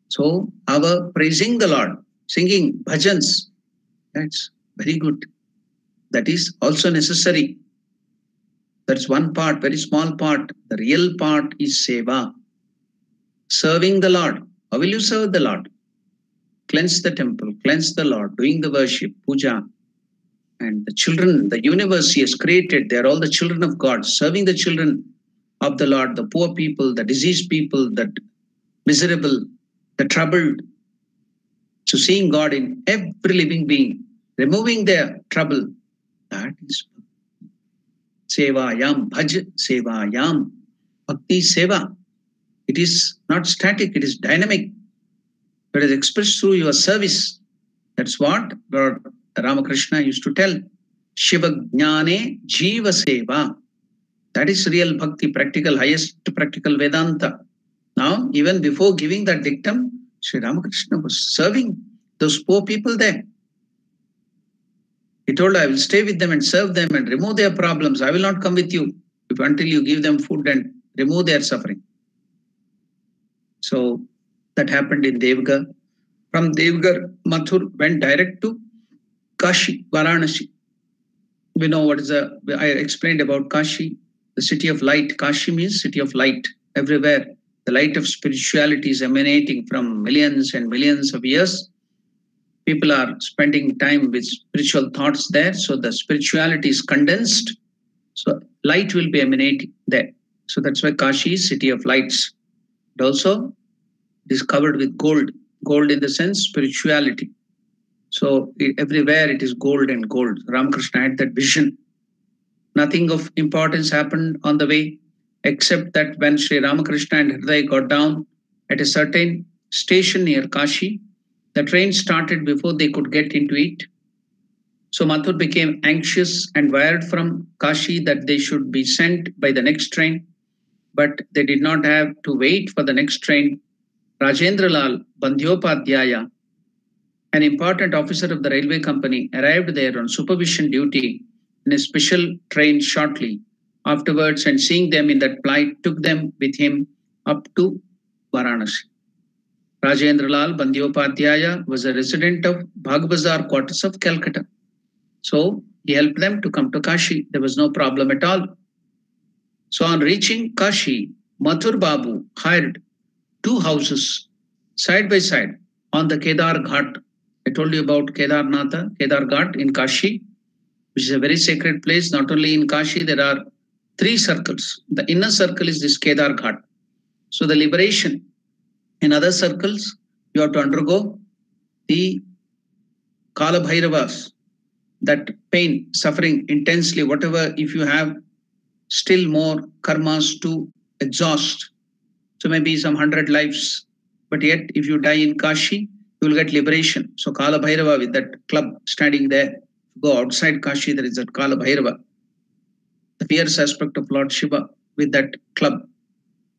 [SPEAKER 1] So our praising the Lord, singing bhajans, that's very good. That is also necessary. That's one part, very small part. The real part is seva, serving the Lord. How will you serve the Lord? Cleanse the temple, cleanse the Lord, doing the worship, puja. And the children, the universe He has created, they are all the children of God, serving the children of the Lord, the poor people, the diseased people, the miserable, the troubled. So seeing God in every living being, removing their trouble, that is seva yam, bhaj seva yam, bhakti seva. It is not static, it is dynamic. It is expressed through your service. That's what Lord Ramakrishna used to tell. Shiva Jnane Jiva Seva. That is real bhakti, practical, highest practical Vedanta. Now, even before giving that dictum, Sri Ramakrishna was serving those poor people there. He told, I will stay with them and serve them and remove their problems. I will not come with you until you give them food and remove their suffering. So that happened in Devgar. From Devgar, Mathur went direct to Kashi, Varanasi. We know what is I explained about Kashi, the city of light. Kashi means city of light. Everywhere, the light of spirituality is emanating from millions and millions of years. People are spending time with spiritual thoughts there. So the spirituality is condensed. So light will be emanating there. So that's why Kashi is city of lights. But also, It is covered with gold. Gold in the sense spirituality. So everywhere it is gold and gold. Ramakrishna had that vision. Nothing of importance happened on the way, except that when Sri Ramakrishna and Hriday got down at a certain station near Kashi, the train started before they could get into it. So Mathur became anxious and wired from Kashi that they should be sent by the next train, but they did not have to wait for the next train. Rajendra Lal Bandyopadhyaya, an important officer of the railway company, arrived there on supervision duty in a special train shortly afterwards, and seeing them in that plight, took them with him up to Varanasi. Rajendra Lal Bandyopadhyaya was a resident of Bhagbazar quarters of Calcutta. So he helped them to come to Kashi. There was no problem at all. So on reaching Kashi, Mathur Babu hired 2 houses side by side on the Kedar Ghat. I told you about Kedar Ghat in Kashi, which is a very sacred place. Not only in Kashi, there are 3 circles. The inner circle is this Kedar Ghat. So the liberation in other circles, you have to undergo the Kala Bhairavas, that pain, suffering intensely, whatever, if you have still more karmas to exhaust. So maybe some 100 lives, but yet if you die in Kashi, you will get liberation. So Kala Bhairava with that club standing there. Go outside Kashi, there is that Kala Bhairava, the fierce aspect of Lord Shiva with that club.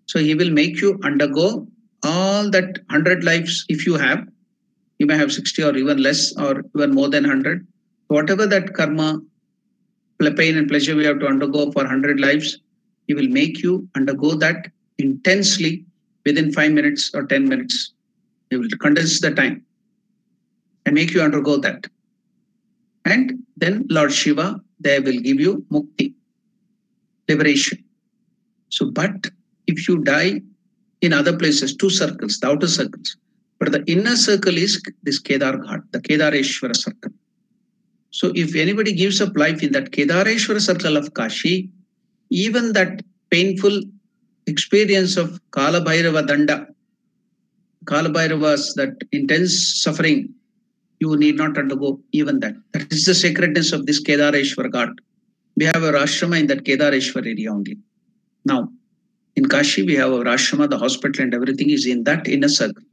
[SPEAKER 1] So he will make you undergo all that 100 lives if you have. You may have 60 or even less or even more than 100. Whatever that karma, pain and pleasure we have to undergo for 100 lives, he will make you undergo that intensely within 5 minutes or 10 minutes. He will condense the time and make you undergo that. And then Lord Shiva, they will give you mukti, liberation. So, but if you die in other places, 2 circles, the outer circles, but the inner circle is this Kedar Ghat, the Kedareshwara circle. So if anybody gives up life in that Kedareshwara circle of Kashi, even that painful experience of Kala Bhairava Danda, Kala Bhairava's that intense suffering, you need not undergo even that. That is the sacredness of this Kedareshwara Ghat. We have our ashrama in that Kedareshwara area only. Now, in Kashi, we have our ashrama, the hospital and everything is in that inner circle.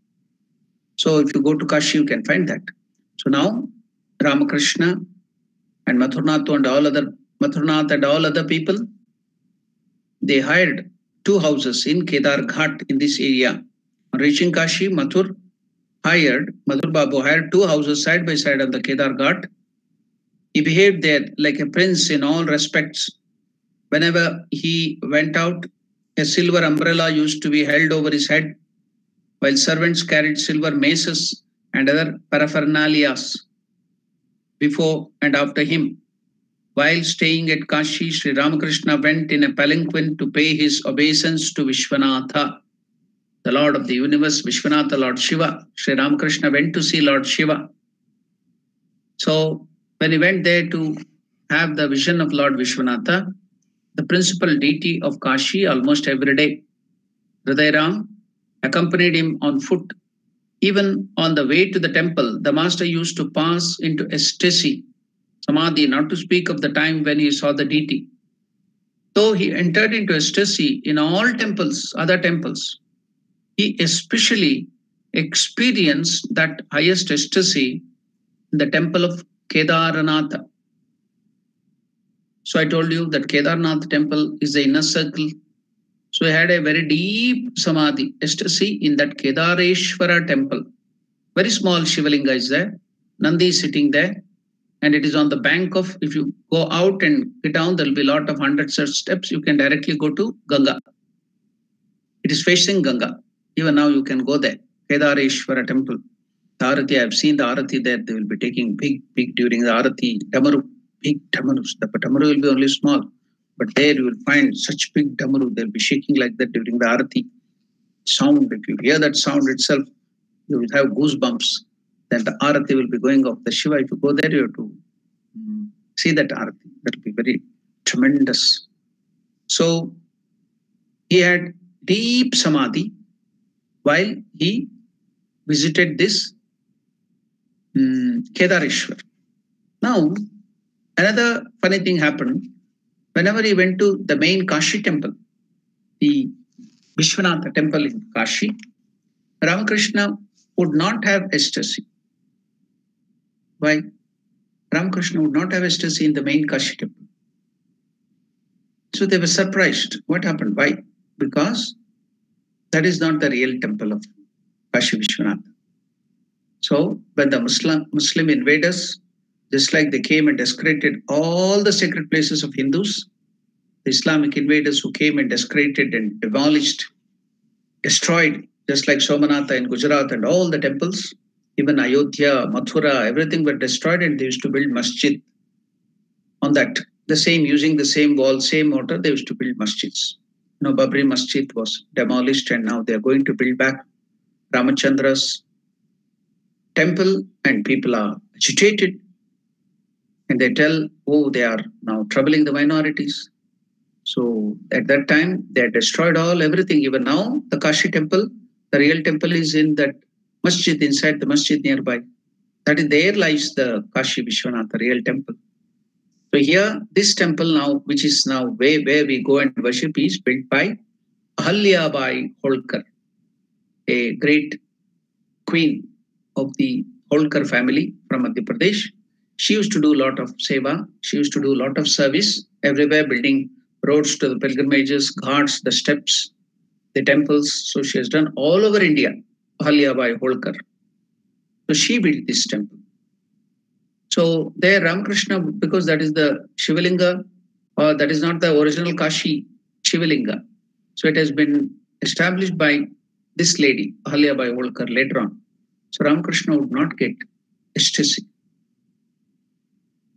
[SPEAKER 1] So if you go to Kashi, you can find that. So now, Ramakrishna and Mathurnath and all other people, they hired 2 houses in Kedar Ghat in this area. On reaching Kashi, Mathur Babu hired 2 houses side by side on the Kedar Ghat. He behaved there like a prince in all respects. Whenever he went out, a silver umbrella used to be held over his head, while servants carried silver maces and other paraphernalias before and after him. While staying at Kashi, Sri Ramakrishna went in a palanquin to pay his obeisance to Vishwanatha, the Lord of the universe, Vishwanatha, Lord Shiva. Sri Ramakrishna went to see Lord Shiva. So when he went there to have the vision of Lord Vishwanatha, the principal deity of Kashi, almost every day, Hridayram accompanied him on foot. Even on the way to the temple, the master used to pass into ecstasy, samadhi, not to speak of the time when he saw the deity. Though he entered into ecstasy in all temples, other temples, he especially experienced that highest ecstasy in the temple of Kedarnath. So I told you that Kedarnath temple is the inner circle. So he had a very deep samadhi, ecstasy in that Kedareshwara temple. Very small Shivalinga is there. Nandi is sitting there. And it is on the bank of, if you go out and get down, there will be a lot of hundreds of steps. You can directly go to Ganga. It is facing Ganga. Even now you can go there. Kedareshwara temple. The Arati, I have seen the Arati there. They will be taking big during the Arati. Damaru, big Damarus. The Damaru will be only small. But there you will find such big Damaru. They'll be shaking like that during the Arati. Sound, if you hear that sound itself, you will have goosebumps. Then the Arati will be going off. The Shiva, if you go there, you have to see that Arati. That will be very tremendous. So he had deep samadhi while he visited this Kedareshwar. Now, another funny thing happened. Whenever he went to the main Kashi temple, the Vishwanatha temple in Kashi, Ramakrishna would not have ecstasy. Why? Ramakrishna would not have ecstasy in the main Kashi temple. So they were surprised. What happened? Why? Because that is not the real temple of Kashi Vishwanath. So when the Muslim invaders, just like they came and desecrated all the sacred places of Hindus, the Islamic invaders who came and desecrated and demolished, destroyed, just like Somanatha in Gujarat and all the temples, even Ayodhya, Mathura, everything were destroyed, and they used to build masjid on that. The same, using the same wall, same mortar, they used to build masjids. Babri Masjid was demolished, and now they are going to build back Ramachandra's temple, and people are agitated. And they tell, they are now troubling the minorities. So at that time, they had destroyed everything. Even now, the Kashi temple, the real temple is in that masjid, inside the masjid nearby. That is, there lies the Kashi Vishwanath, the real temple. So here, this temple now, which is now where we go and worship, is built by Ahalya Bai Holkar, a great queen of the Holkar family from Madhya Pradesh. She used to do a lot of seva. She used to do a lot of service everywhere, building roads to the pilgrimages, ghats, the steps, the temples. So she has done all over India, Ahalya Bai Holkar. So she built this temple. So there Ramakrishna, because that is the Shivalinga, or that is not the original Kashi Shivalinga. So it has been established by this lady, Ahalya Bai Holkar, later on. So Ramakrishna would not get ecstasy.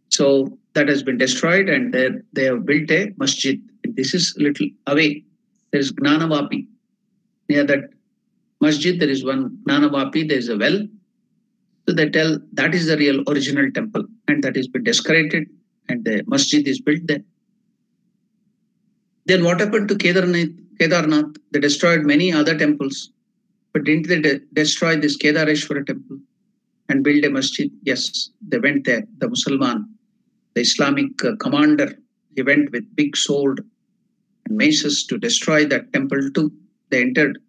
[SPEAKER 1] So that has been destroyed, and they have built a masjid. This is a little away. There is Gnanavapi. Near that masjid, there is one Gnanavapi, there is a well. So they tell that is the real original temple, and that has been desecrated, and the masjid is built there. Then what happened to Kedarnath? They destroyed many other temples, but didn't they destroy this Kedareshwara temple and build a masjid? Yes, they went there. The Musalman, the Islamic commander, he went with big sword and maces to destroy that temple too. They entered.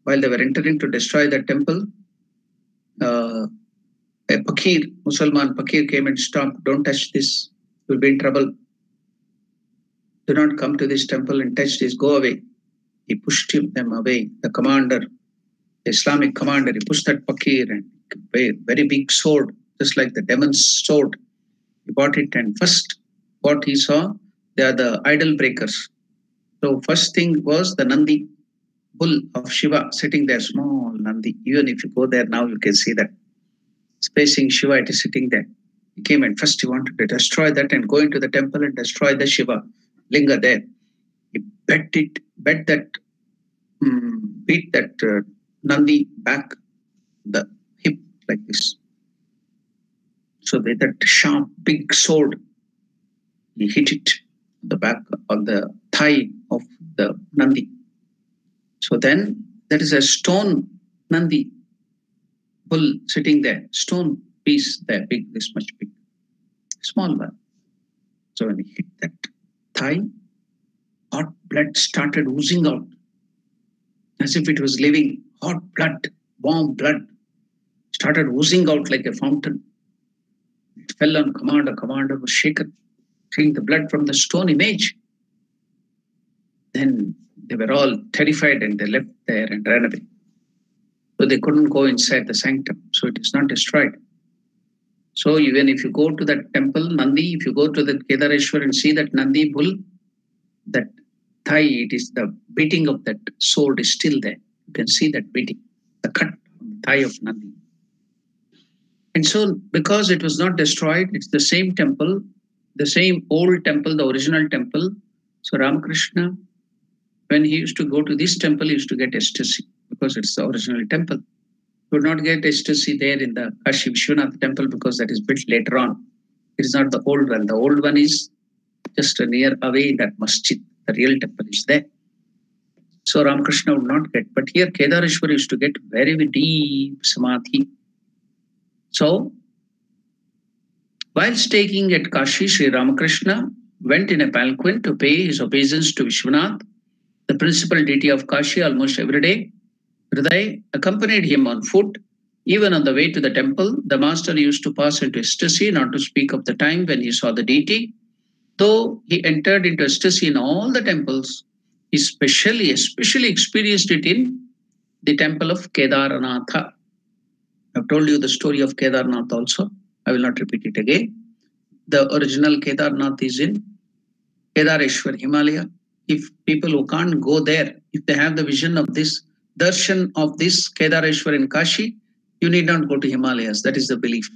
[SPEAKER 1] While they were entering to destroy that temple, a Pakir, Musalman Pakir, came and stopped. Don't touch this. You'll be in trouble. Do not come to this temple and touch this. Go away. He pushed them away. The commander, the Islamic commander, he pushed that Pakir, and a very big sword, just like the demon's sword. He bought it, and first what he saw, they are the idol breakers. So first thing was the Nandi, bull of Shiva, sitting there, small Nandi. Even if you go there now, you can see that. It's facing Shiva, it is sitting there. He came, and first he wanted to destroy that and go into the temple and destroy the Shiva linga there. He beat that Nandi back the hip like this. So with that sharp, big sword, he hit it on the back, on the thigh of the Nandi. So then there is a stone Nandi bull sitting there, stone piece there, big, this much big, small one. So when he hit that thigh, hot blood started oozing out, as if it was living. Hot blood, warm blood, started oozing out like a fountain. It fell on commander. Commander was shaken, seeing the blood from the stone image. Then they were all terrified, and they left there and ran away. So they couldn't go inside the sanctum. So it is not destroyed. So even if you go to that temple, Nandi, if you go to the Kedareshwar and see that Nandi bull, that thigh, it is the beating of that sword is still there. You can see that beating, the cut on the thigh of Nandi. And so because it was not destroyed, it's the same temple, the same old temple, the original temple. So Ramakrishna, when he used to go to this temple, he used to get ecstasy because it's the original temple. He would not get ecstasy there in the Kashi Vishwanath temple because that is built later on. It is not the old one. The old one is just near away in that masjid. The real temple is there. So Ramakrishna would not get. But here Kedareshwar used to get very, very deep samadhi. So while staying at Kashi, Sri Ramakrishna went in a palanquin to pay his obeisance to Vishwanath, the principal deity of Kashi, almost every day. Hriday accompanied him on foot. Even on the way to the temple, the master used to pass into ecstasy, not to speak of the time when he saw the deity. Though he entered into ecstasy in all the temples, he especially experienced it in the temple of Kedaranatha. I've told you the story of Kedarnath also. I will not repeat it again. The original Kedarnath is in Kedareshwar, Himalaya. If people who can't go there, if they have the vision of this darshan of this Kedareshwar in Kashi, you need not go to Himalayas. That is the belief.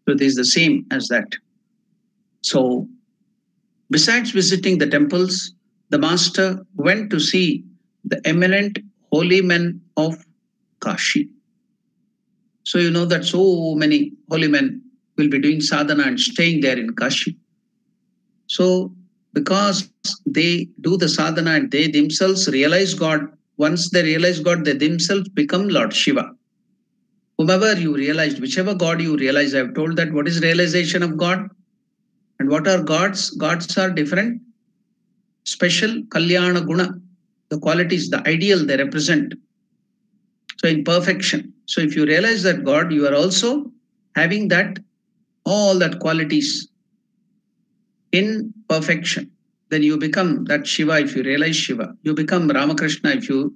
[SPEAKER 1] So it is the same as that. So besides visiting the temples, the master went to see the eminent holy men of Kashi. So you know that so many holy men will be doing sadhana and staying there in Kashi. So because they do the sadhana and they themselves realize God, once they realize God, they themselves become Lord Shiva. Whomever you realized, whichever God you realize, I have told that what is realization of God and what are gods? Gods are different, special, kalyana guna, the qualities, the ideal they represent. So in perfection. So if you realize that God, you are also having that, all that qualities in perfection. Then you become that Shiva if you realize Shiva. You become Ramakrishna if you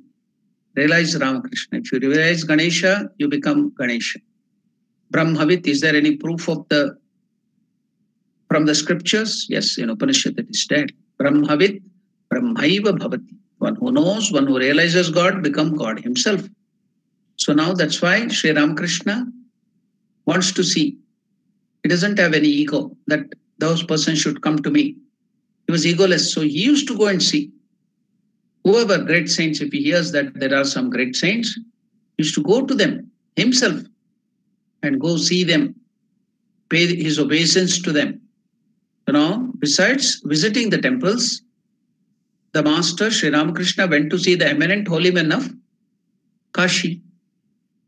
[SPEAKER 1] realize Ramakrishna. If you realize Ganesha, you become Ganesha. Brahmavit, is there any proof of from the scriptures? Yes, in Upanishad it is there. Brahmavit, Brahmaiva Bhavati. One who knows, one who realizes God, become God himself. So now that's why Sri Ramakrishna wants to see. He doesn't have any ego that those persons should come to me. He was egoless. So he used to go and see. Whoever great saints, if he hears that there are some great saints, he used to go to them himself and go see them, pay his obeisance to them. You know, besides visiting the temples, the master Sri Ramakrishna went to see the eminent holy men of Kashi.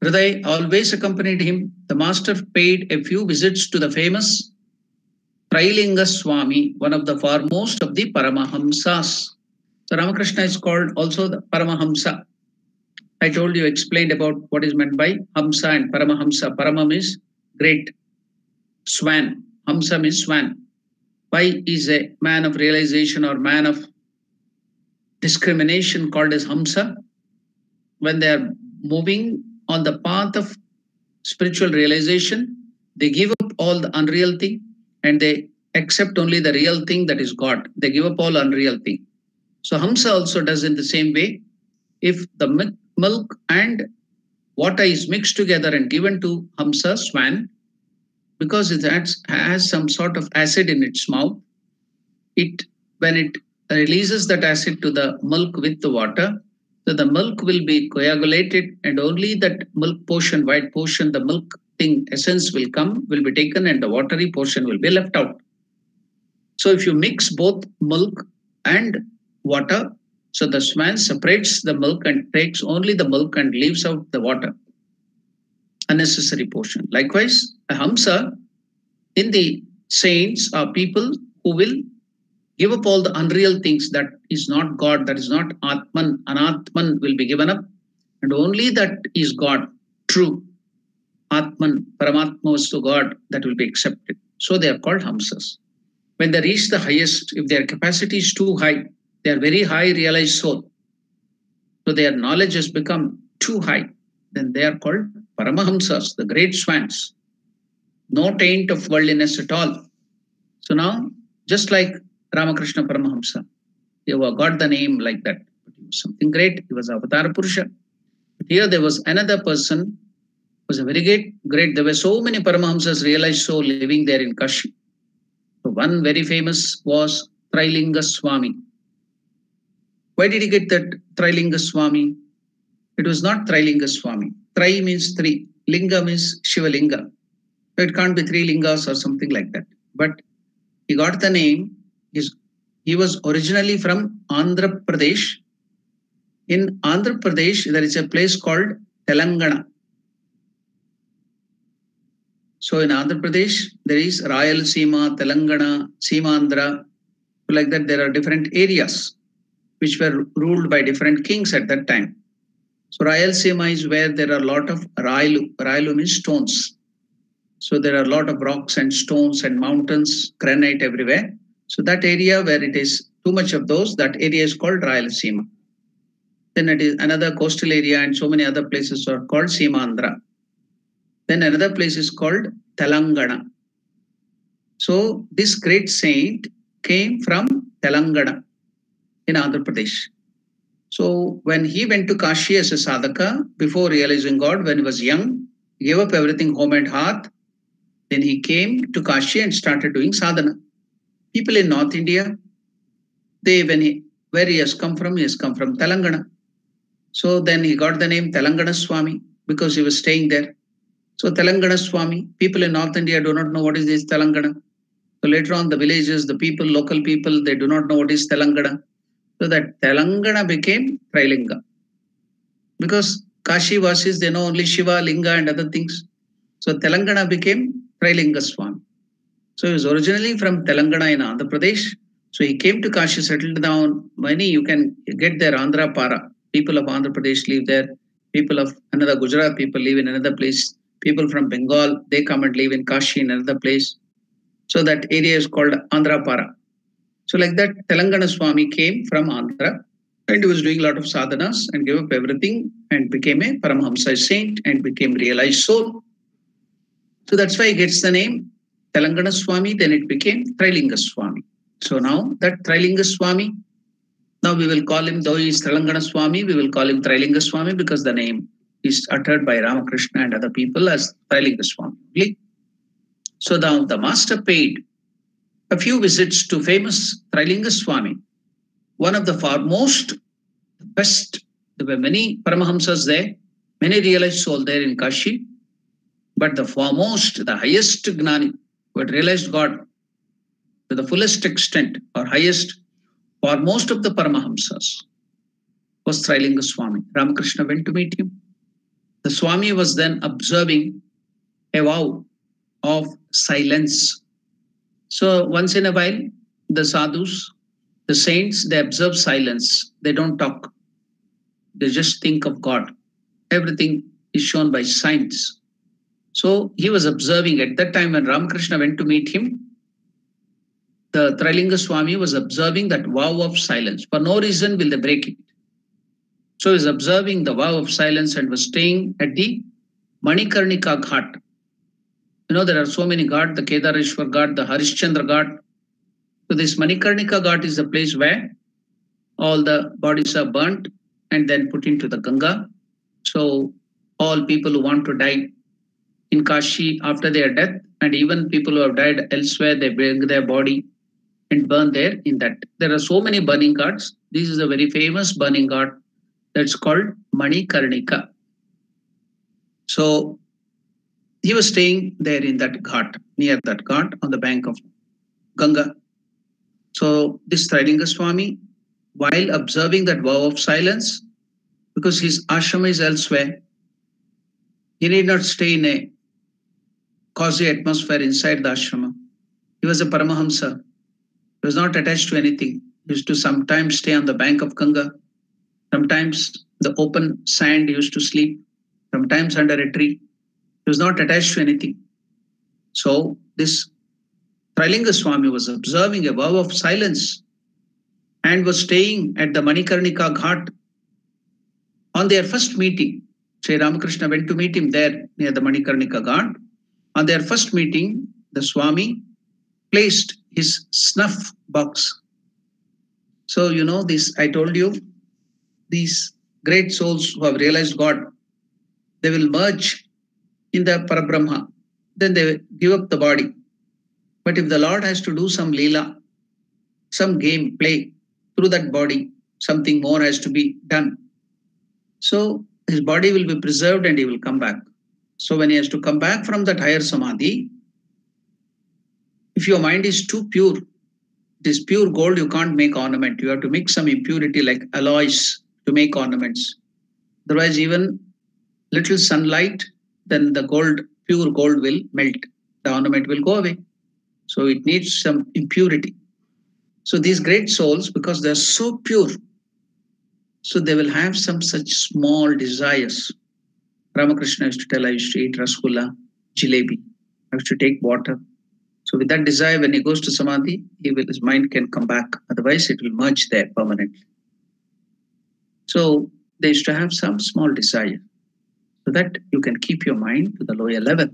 [SPEAKER 1] Hriday always accompanied him. The master paid a few visits to the famous Trailinga Swami, one of the foremost of the Paramahamsas. So Ramakrishna is called also the Paramahamsa. I told you, explained about what is meant by Hamsa and Paramahamsa. Paramam is great, swan. Hamsa means swan. Why is a man of realization or man of discrimination called as Hamsa? When they are moving on the path of spiritual realization, they give up all the unreal thing and they accept only the real thing, that is God. They give up all unreal thing. So Hamsa also does in the same way. If the milk and water is mixed together and given to Hamsa, swan, because it has some sort of acid in its mouth, when it releases that acid to the milk with the water, so the milk will be coagulated and only that milk portion, white portion, the milk thing, essence will be taken and the watery portion will be left out. So if you mix both milk and water, so the swan separates the milk and takes only the milk and leaves out the water, unnecessary portion. Likewise, a Hamsa in the saints are people who will give up all the unreal things that is not God, that is not Atman. Anatman will be given up, and only that is God, true Atman, Paramatma Vastu God, that will be accepted. So they are called Hamsas. When they reach the highest, if their capacity is too high, they are very high realized soul. So their knowledge has become too high, then they are called Paramahamsas, the great swans. No taint of worldliness at all. So now, just like Ramakrishna Paramahamsa, he got the name like that. But he was something great. He was Avatara Purusha. But here there was another person who was a very great. There were so many Paramahamsas realized soul living there in Kashi. So one very famous was Trailinga Swami. Why did he get that Trailinga Swami? It was not Trailinga Swami. Trai means three. Linga means Shivalinga. So it can't be three lingas or something like that. But he got the name. He was originally from Andhra Pradesh. in Andhra Pradesh, there is a place called Telangana. So in Andhra Pradesh, there is Rayalaseema, Telangana, Seemandhra. Like that, there are different areas which were ruled by different kings at that time. So Rayalaseema is where there are a lot of Rayalu. Rayalu means stones. So there are a lot of rocks and stones and mountains, granite everywhere. So that area where it is too much of those, that area is called Rayalaseema. Then it is another coastal area and so many other places are called Seemandhra. Then another place is called Telangana. So this great saint came from Telangana in Andhra Pradesh. So when he went to Kashi as a sadhaka, before realizing God, when he was young, he gave up everything, home and hearth. Then he came to Kashi and started doing sadhana. People in North India, where he has come from Telangana. So then he got the name Telangana Swami because he was staying there. So Telangana Swami, people in North India do not know what is this Telangana. So later on, the villages, the people, local people, they do not know what is Telangana. So that Telangana became Trilinga. Because Kashi Vasis, they know only Shiva, Linga and other things. So Telangana became Trilinga Swami. So he was originally from Telangana in Andhra Pradesh. So he came to Kashi, settled down. Many you can get there, Andhra Para. People of Andhra Pradesh live there. People of another Gujarat people live in another place. People from Bengal, they come and live in Kashi in another place. So that area is called Andhra Para. So like that, Telangana Swami came from Andhra and he was doing a lot of sadhanas and gave up everything and became a Paramahamsa saint and became realized soul. So that's why he gets the name Telangana Swami. Then it became Trilinga Swami. So now that Trilinga Swami, now we will call him, though he is Telangana Swami, we will call him Trilinga Swami because the name is uttered by Ramakrishna and other people as Trilinga Swami. So now the master paid a few visits to famous Trilinga Swami, one of the foremost, best. There were many Paramahamsas there, many realized souls there in Kashi, but the foremost, the highest Gnani, who had realized God to the fullest extent or highest, foremost of the Paramahamsas was Trilinga Swami. Ramakrishna went to meet him. The Swami was then observing a vow of silence. So once in a while, the sadhus, the saints, they observe silence. They don't talk. They just think of God. Everything is shown by signs. So he was observing at that time when Ramakrishna went to meet him, the Trilinga Swami was observing that vow of silence. For no reason will they break it. So he was observing the vow of silence and was staying at the Manikarnika Ghat. You know, there are so many ghats, the Kedareshwar Ghat, the Harishchandra Ghat. So this Manikarnika Ghat is the place where all the bodies are burnt and then put into the Ganga. So all people who want to die in Kashi after their death, and even people who have died elsewhere, they bring their body and burn there in that. There are so many burning ghats. This is a very famous burning ghat that's called Manikarnika. So he was staying there in that ghat, near that ghat on the bank of Ganga. So this Trilinga Swami, while observing that vow of silence, because his ashrama is elsewhere, he need not stay in a cozy atmosphere inside the ashrama. He was a Paramahamsa. He was not attached to anything. He used to sometimes stay on the bank of Ganga. Sometimes the open sand he used to sleep. Sometimes under a tree. He was not attached to anything. So this Trilinga Swami was observing a vow of silence and was staying at the Manikarnika Ghat. On their first meeting, Sri Ramakrishna went to meet him there near the Manikarnika Ghat. On their first meeting, the Swami placed his snuff box. So, you know, this, I told you, these great souls who have realized God, they will merge in the Parabrahma. Then they give up the body. But if the Lord has to do some leela, some game, play through that body, something more has to be done. So his body will be preserved and he will come back. So when he has to come back from that higher samadhi, if your mind is too pure, it is pure gold, you can't make ornament. You have to mix some impurity like alloys to make ornaments. Otherwise, even little sunlight, then the gold, pure gold will melt. The ornament will go away. So it needs some impurity. So these great souls, because they're so pure, so they will have some such small desires. Ramakrishna used to tell, I used to eat rasgulla, jalebi. I used to take water. So with that desire, when he goes to samadhi, his mind can come back. Otherwise, it will merge there permanently. So they used to have some small desire, so that you can keep your mind to the lower level,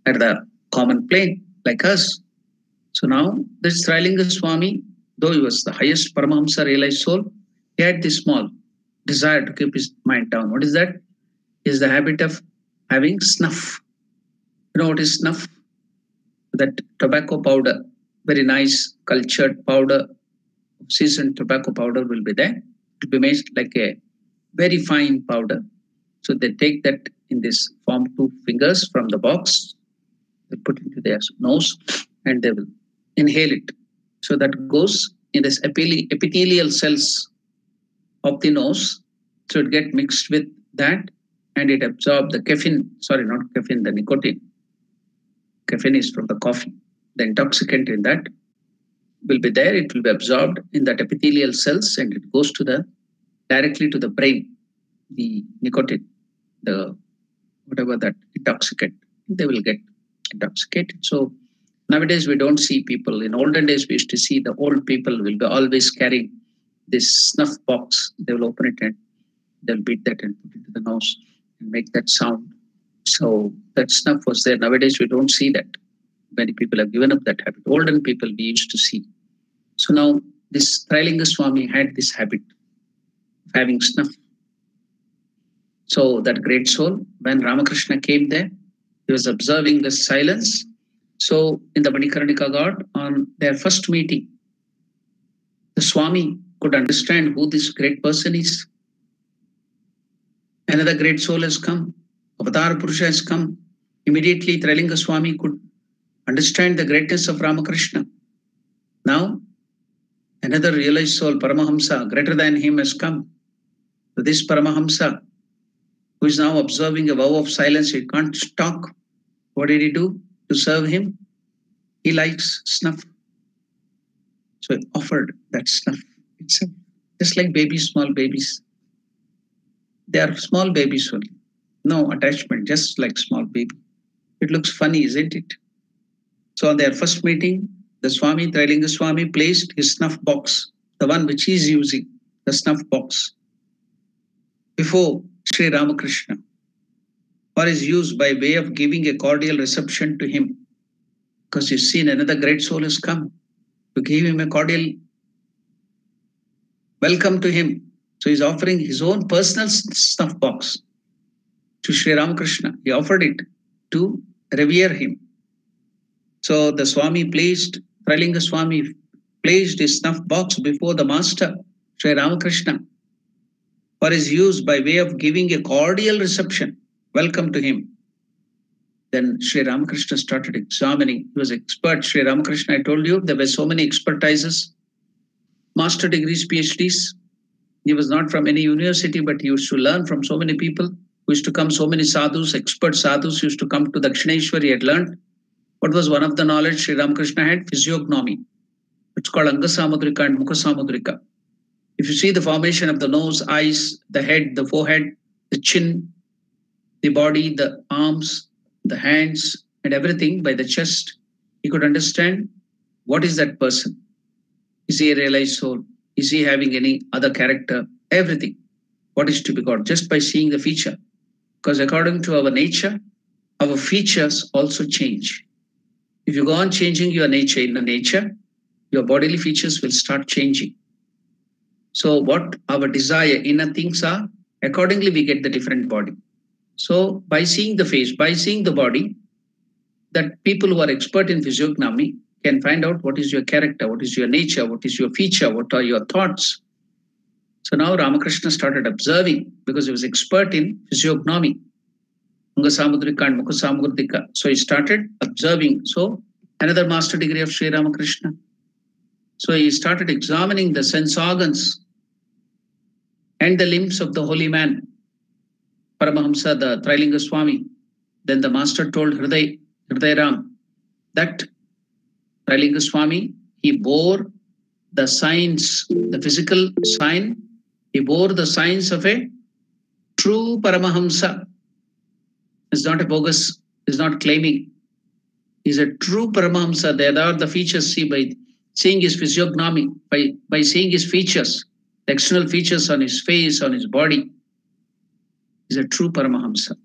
[SPEAKER 1] at the common plane, like us. So now, this Trilinga Swami, though he was the highest Paramahamsa realized soul, he had this small desire to keep his mind down. What is that? Is the habit of having snuff. You know what is snuff? That tobacco powder, very nice cultured powder, seasoned tobacco powder will be there. It will be made like a very fine powder. So they take that in this form, 2 fingers from the box, they put it into their nose and they will inhale it. So that goes in this epithelial cells of the nose. So it gets mixed with that and it absorbs the caffeine, sorry, not caffeine, the nicotine. Caffeine is from the coffee. The intoxicant in that will be there. It will be absorbed in that epithelial cells and it goes to directly to the brain. The nicotine, the whatever that intoxicant, they will get intoxicated. So nowadays we don't see people. In olden days we used to see the old people will be always carrying this snuff box. They will open it and they'll beat that and put it to the nose and make that sound. So that snuff was there. Nowadays we don't see that. Many people have given up that habit. Olden people we used to see. So now this Trilinga Swami had this habit of having snuff. So that great soul, when Ramakrishna came there, he was observing the silence. So in the Manikarnika God, on their first meeting, the Swami could understand who this great person is. Another great soul has come. Avatar Purusha has come. Immediately Trilinga Swami could understand the greatness of Ramakrishna. Now, another realized soul, Paramahamsa, greater than him has come. So this Paramahamsa, who is now observing a vow of silence, he can't talk. What did he do to serve him? He likes snuff. So he offered that snuff itself, just like babies, small babies. They are small babies only. No attachment, just like small baby. It looks funny, isn't it? So on their first meeting, the Swami, Trilinga Swami, placed his snuff box, the one which he is using, the snuff box, before Sri Ramakrishna, or is used by way of giving a cordial reception to him. Because you've seen another great soul has come to give him a cordial welcome to him. So he's offering his own personal snuff box to Sri Ramakrishna. He offered it to revere him. So the Swami Trilinga Swami placed his snuff box before the master, Sri Ramakrishna, for his use by way of giving a cordial reception, welcome to him. Then Sri Ramakrishna started examining. He was expert. Sri Ramakrishna, I told you, there were so many expertises, master degrees, PhDs. He was not from any university, but he used to learn from so many people. Who used to come, so many sadhus, expert sadhus used to come to Dakshineshwar. He had learned. What was one of the knowledge Sri Ramakrishna had? Physiognomy. It's called Anga Samudrika and Mukha Samudrika. If you see the formation of the nose, eyes, the head, the forehead, the chin, the body, the arms, the hands, and everything by the chest, he could understand what is that person. Is he a realized soul? Is he having any other character? Everything. What is to be got just by seeing the feature. Because according to our nature, our features also change. If you go on changing your nature in the nature, your bodily features will start changing. So what our desire, inner things are, accordingly we get the different body. So by seeing the face, by seeing the body, that people who are expert in physiognomy can find out what is your character, what is your nature, what is your feature, what are your thoughts. So now Ramakrishna started observing because he was expert in physiognomy. Anga Samudrika and Mukha Samudrika. So he started observing. So another master degree of Sri Ramakrishna. So he started examining the sense organs and the limbs of the holy man, Paramahamsa, the Trilinga Swami. Then the master told Hridayaram that Trilinga Swami, he bore the signs, the physical sign, he bore the signs of a true Paramahamsa. It's not a bogus, is not claiming. He's a true Paramahamsa. There are the features, see, by seeing his physiognomy, by seeing his features, the external features on his face, on his body. He's a true Paramahamsa.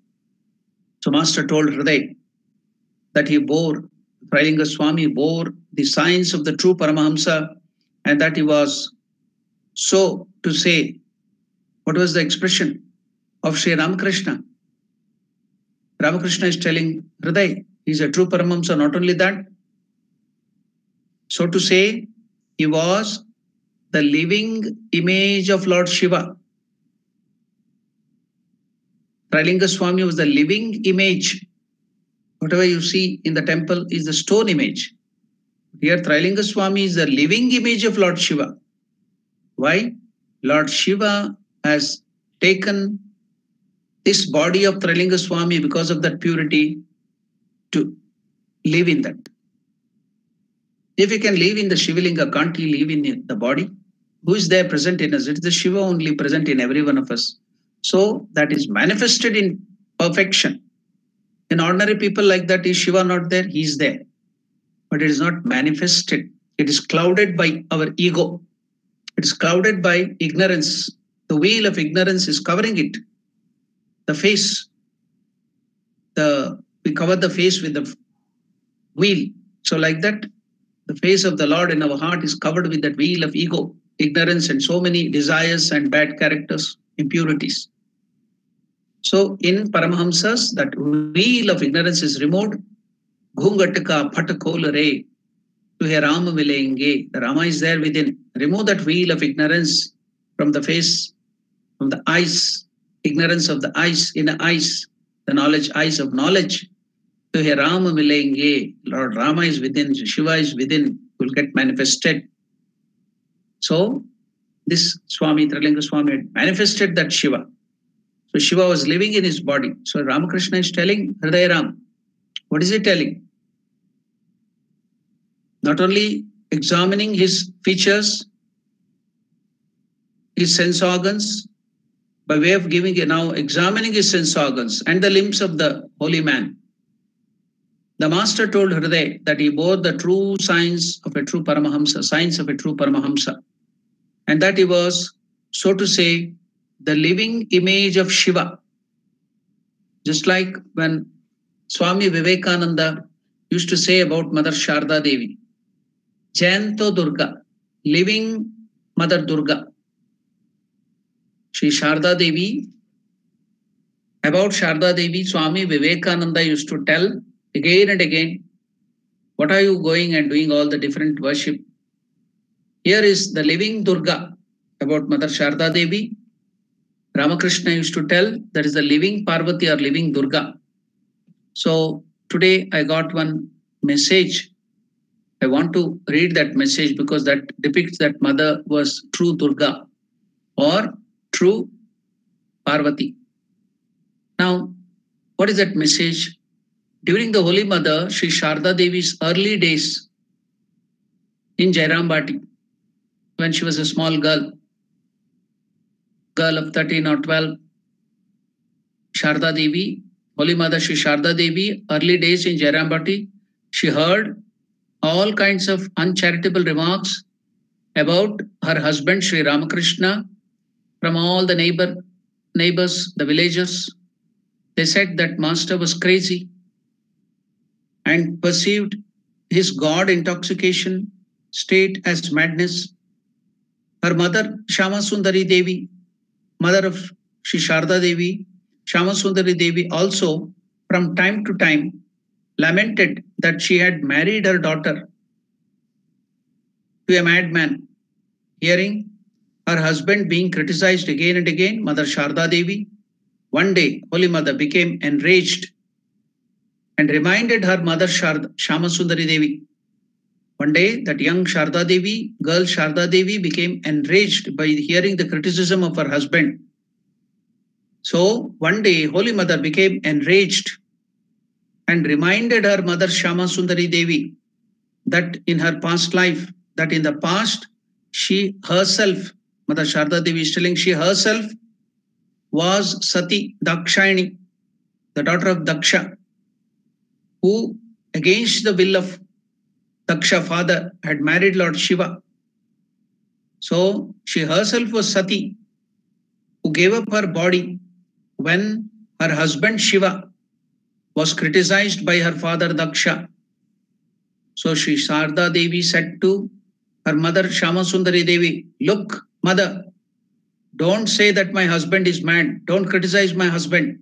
[SPEAKER 1] So Master told Hriday that he bore, Trilinga Swami bore the signs of the true Paramahamsa, and that he was, so to say, what was the expression of Sri Ramakrishna? Ramakrishna is telling Hriday, he's a true Paramahamsa. Not only that, so to say, he was the living image of Lord Shiva. Trilinga Swami was the living image. Whatever you see in the temple is the stone image. Here Trilinga Swami is the living image of Lord Shiva. Why? Lord Shiva has taken this body of Trilinga Swami because of that purity to live in that. If he can live in the Shivalinga, can't he live in the body? Who is there present in us? It is the Shiva only present in every one of us. So that is manifested in perfection. In ordinary people like that, is Shiva not there? He is there. But it is not manifested. It is clouded by our ego. It is clouded by ignorance. The veil of ignorance is covering it. The face. We cover the face with the veil. So like that, the face of the Lord in our heart is covered with that veil of ego, ignorance, and so many desires and bad characters, impurities. So in Paramahamsas, that veil of ignorance is removed. Ghungataka patakolare to he Rama milenge. The Rama is there within. Remove that veil of ignorance from the face, from the eyes, ignorance of the eyes, inner eyes, the knowledge, eyes of knowledge. To he Rama milenge. Lord Rama is within, Shiva is within, will get manifested. So this Swami, Trilinga Swami, had manifested that Shiva. So Shiva was living in his body. So Ramakrishna is telling Hridayaram. What is he telling? Not only examining his features, his sense organs, by way of giving now examining his sense organs and the limbs of the holy man. The master told Hriday that he bore the true signs of a true Paramahamsa, signs of a true Paramahamsa, and that he was, so to say, the living image of Shiva. Just like when Swami Vivekananda used to say about Mother Sharda Devi, Jayanto Durga, living Mother Durga. Shri Sharda Devi, about Sharda Devi, Swami Vivekananda used to tell again and again, what are you going and doing all the different worship? Here is the living Durga, about Mother Sharda Devi. Ramakrishna used to tell that is the living Parvati or living Durga. So today I got one message. I want to read that message because that depicts that mother was true Durga or true Parvati. Now, what is that message? During the Holy Mother, Sri Sharda Devi's early days in Jairambati, when she was a small girl of 13 or 12, Sharda Devi, Holy Mother Sri Sharda Devi, early days in Jairambati, she heard all kinds of uncharitable remarks about her husband Sri Ramakrishna from all the neighbors, the villagers. They said that master was crazy and perceived his God intoxication state as madness. Her mother, Shama Sundari Devi, mother of Sri Sharda Devi, Shama Sundari Devi also from time to time lamented that she had married her daughter to a madman. Hearing her husband being criticized again and again, Mother Sharda Devi, one day Holy Mother became enraged and reminded her mother Shama Sundari Devi One day, that young Sharda Devi, girl Sharda Devi, became enraged by hearing the criticism of her husband. So one day, Holy Mother became enraged and reminded her mother Shama Sundari Devi that in her past life, that in the past, she herself, Mother Sharda Devi is telling, she herself was Sati Dakshayani, the daughter of Daksha, who against the will of Daksha father had married Lord Shiva. So she herself was Sati, who gave up her body when her husband Shiva was criticized by her father Daksha. So Sri Sharda Devi said to her mother Shama Sundari Devi, look, mother, don't say that my husband is mad. Don't criticize my husband,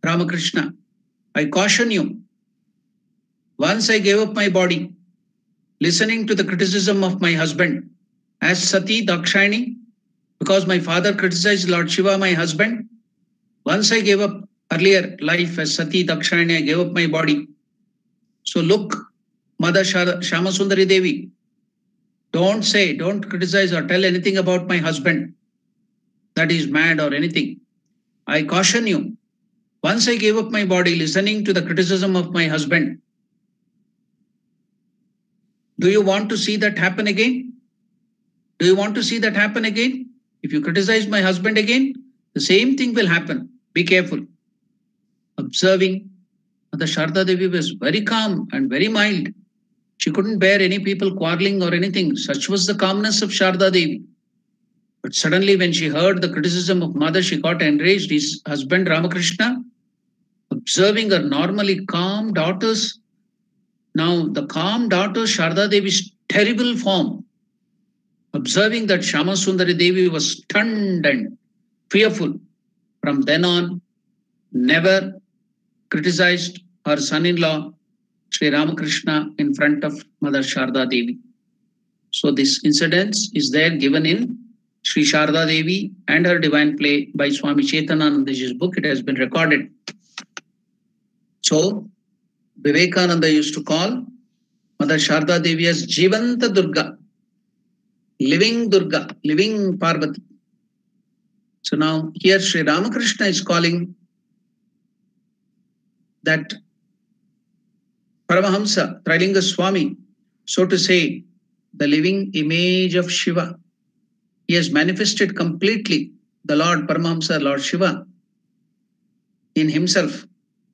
[SPEAKER 1] Ramakrishna. I caution you. Once I gave up my body, listening to the criticism of my husband as Sati Dakshayani, because my father criticized Lord Shiva, my husband. Once I gave up earlier life as Sati Dakshayani, I gave up my body. So look, Mother Shama Sundari Devi, don't criticize or tell anything about my husband that is mad or anything. I caution you. Once I gave up my body listening to the criticism of my husband, do you want to see that happen again? Do you want to see that happen again? If you criticize my husband again, the same thing will happen. Be careful. Observing, Mother Sharda Devi was very calm and very mild. She couldn't bear any people quarreling or anything. Such was the calmness of Sharda Devi. But suddenly when she heard the criticism of mother, she got enraged. His husband Ramakrishna, observing her normally calm daughters. Now the calm daughter Sharda Devi's terrible form, observing that Shama Sundari Devi was stunned and fearful. From then on, never criticized her son-in-law, Sri Ramakrishna, in front of Mother Sharda Devi. So this incident is there given in Sri Sharda Devi and her divine play by Swami Chaitananandaji's book. It has been recorded. So Vivekananda used to call Mother Sharda Devi as Jivanta Durga, living Parvati. So now here Sri Ramakrishna is calling that Paramahamsa, Trilinga Swami, so to say, the living image of Shiva. He has manifested completely the Lord Paramahamsa, Lord Shiva, in himself.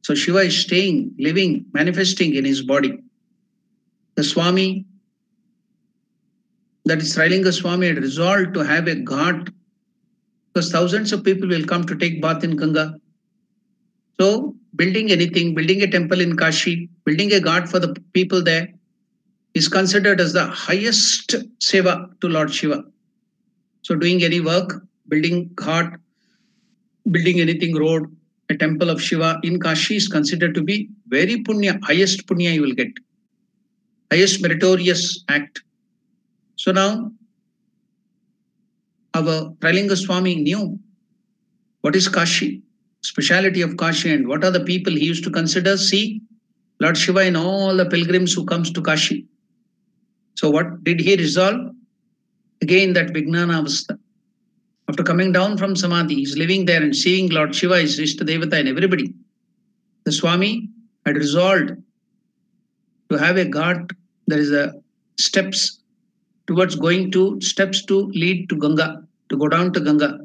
[SPEAKER 1] So Shiva is staying, living, manifesting in his body. The Swami, that is Trilinga Swami, had resolved to have a ghat, because thousands of people will come to take bath in Ganga. So building anything, building a temple in Kashi, building a ghat for the people there is considered as the highest seva to Lord Shiva. So doing any work, building ghat, building anything, road, a temple of Shiva in Kashi is considered to be very punya, highest punya you will get, highest meritorious act. So now our Trilinga Swami knew what is Kashi, speciality of Kashi, and what are the people he used to consider. See, Lord Shiva in all the pilgrims who comes to Kashi. So what did he resolve? Again that Vijnana Avastha. After coming down from Samadhi, he is living there and seeing Lord Shiva, his Ishta Devata and everybody. The Swami had resolved to have a ghat. There is a steps towards going to, steps to lead to Ganga, to go down to Ganga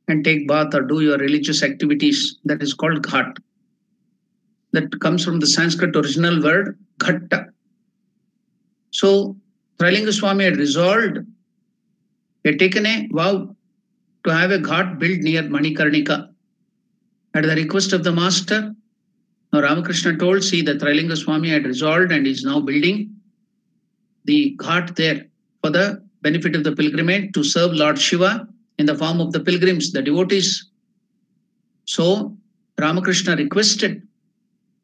[SPEAKER 1] and take bath or do your religious activities. That is called ghat. That comes from the Sanskrit original word ghatta. So Trilinga Swami had resolved, he had taken a vow to have a ghat built near Manikarnika. At the request of the master, now Ramakrishna told, see, the Trilinga Swami had resolved and is now building the ghat there for the benefit of the pilgrimage to serve Lord Shiva in the form of the pilgrims, the devotees. So Ramakrishna requested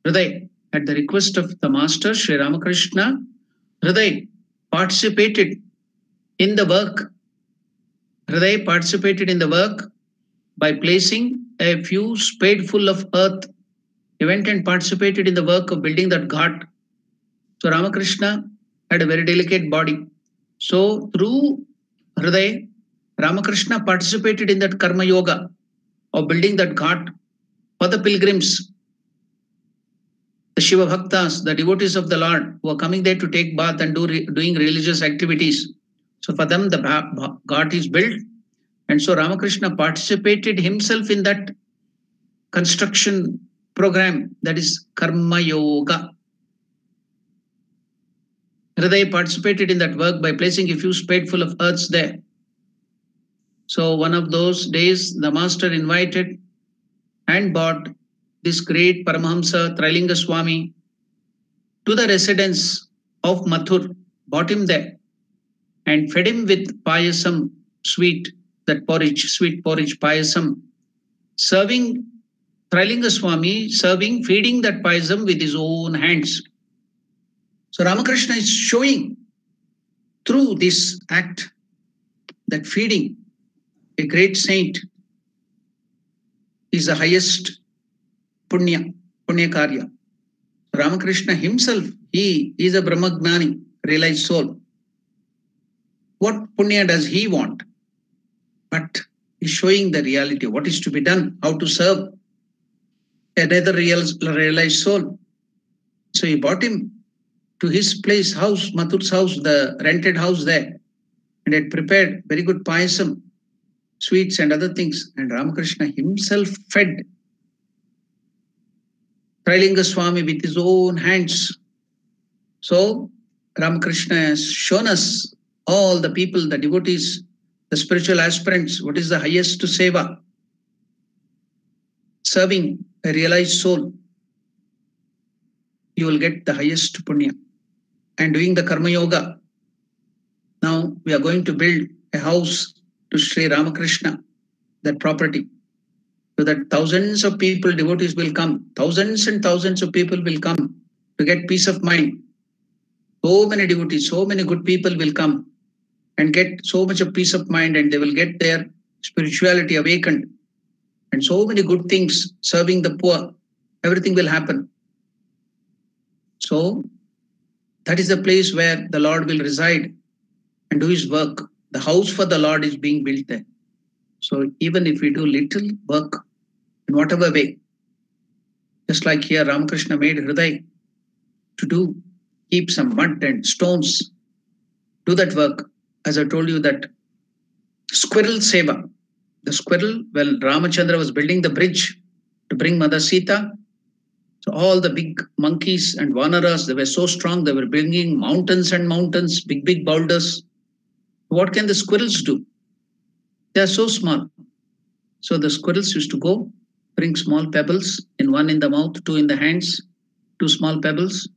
[SPEAKER 1] Hriday, at the request of the master, Sri Ramakrishna, Hriday participated in the work. Hriday participated in the work by placing a few spadeful of earth. He went and participated in the work of building that ghat. So Ramakrishna had a very delicate body. So through Hriday, Ramakrishna participated in that karma yoga of building that ghat for the pilgrims, the Shiva Bhaktas, the devotees of the Lord who are coming there to take bath and doing religious activities. So for them, the ghat is built. And so Ramakrishna participated himself in that construction program, that is Karma Yoga. Hriday participated in that work by placing a few spadeful of earths there. So one of those days, the master invited and brought this great Paramahamsa Trilinga Swami to the residence of Mathur, brought him there and fed him with payasam, sweet, that porridge, sweet porridge payasam, serving Trilinga Swami, feeding that payasam with his own hands. So Ramakrishna is showing through this act that feeding a great saint is the highest punya karya. Ramakrishna himself, he is a Brahmagnani, realized soul. What punya does he want? But he's showing the reality, what is to be done, how to serve another realized soul. So he brought him to his place, house, Mathur's house, the rented house there, and had prepared very good payasam, sweets and other things. And Ramakrishna himself fed Trilinga Swami with his own hands. So Ramakrishna has shown us, all the people, the devotees, the spiritual aspirants, what is the highest to seva? Serving a realized soul. You will get the highest punya. And doing the karma yoga. Now we are going to build a house to Sri Ramakrishna, that property. So that thousands of people, devotees will come. Thousands and thousands of people will come to get peace of mind. So many devotees, so many good people will come and get so much of peace of mind, and they will get their spirituality awakened. And so many good things, serving the poor, everything will happen. So that is the place where the Lord will reside and do his work. The house for the Lord is being built there. So even if we do little work in whatever way, just like here Ramakrishna made Hriday to do, keep some mud and stones, do that work. As I told you, that squirrel seva, the squirrel, well, Ramachandra was building the bridge to bring Mother Sita. So all the big monkeys and vanaras, they were so strong, they were bringing mountains and mountains, big boulders. What can the squirrels do? They are so small. So the squirrels used to go, bring small pebbles, one in the mouth, two in the hands, two small pebbles.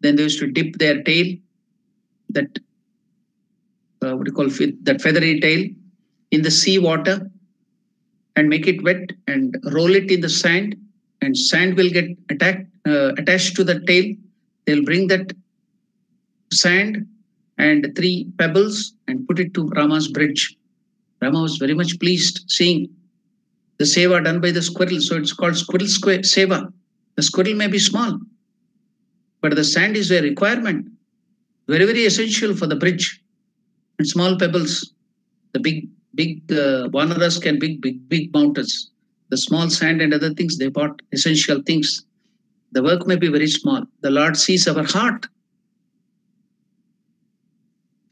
[SPEAKER 1] Then they used to dip their tail, that that feathery tail, in the sea water and make it wet and roll it in the sand, and sand will get attached to the tail. They'll bring that sand and 3 pebbles and put it to Rama's bridge. Rama was very much pleased seeing the seva done by the squirrel. So it's called squirrel seva. The squirrel may be small, but the sand is a requirement, very, very essential for the bridge. And small pebbles, the big vanaras can big mountains. The small sand and other things, they bought essential things. The work may be very small. The Lord sees our heart.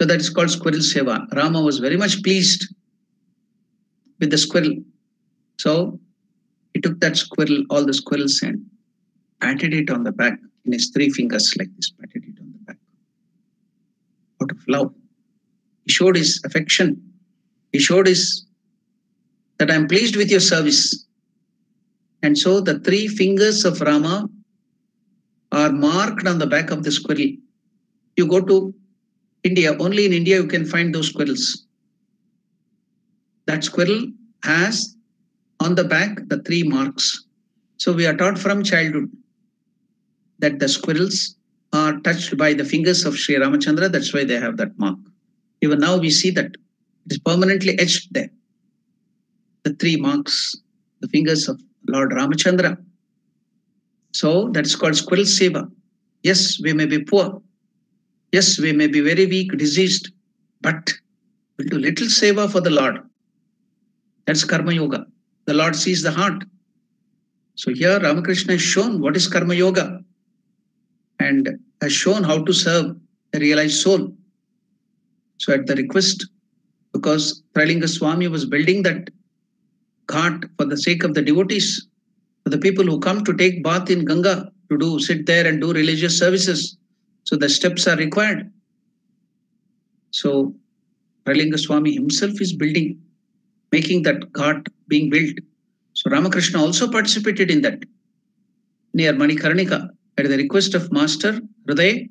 [SPEAKER 1] So that is called squirrel seva. Rama was very much pleased with the squirrel. So he took that squirrel, all the squirrels, and patted it on the back in his 3 fingers like this, patted it on the back. Out of love. He showed his affection. He showed that I am pleased with your service. And so the 3 fingers of Rama are marked on the back of the squirrel. You go to India, only in India you can find those squirrels. That squirrel has on the back the 3 marks. So we are taught from childhood that the squirrels are touched by the fingers of Sri Ramachandra. That's why they have that mark. Even now we see that it is permanently etched there. The 3 marks, the fingers of Lord Ramachandra. So that is called squirrel seva. Yes, we may be poor, Yes, we may be very weak, diseased, but we'll do little seva for the Lord. That's Karma Yoga. The Lord sees the heart. So here Ramakrishna has shown what is Karma Yoga and has shown how to serve a realized soul. So at the request, because Trailinga Swami was building that ghat for the sake of the devotees, for the people who come to take bath in Ganga, to sit there and do religious services. So the steps are required. So Trailinga Swami himself is building, making that ghat being built. So Ramakrishna also participated in that near Manikarnika at the request of Master Hriday,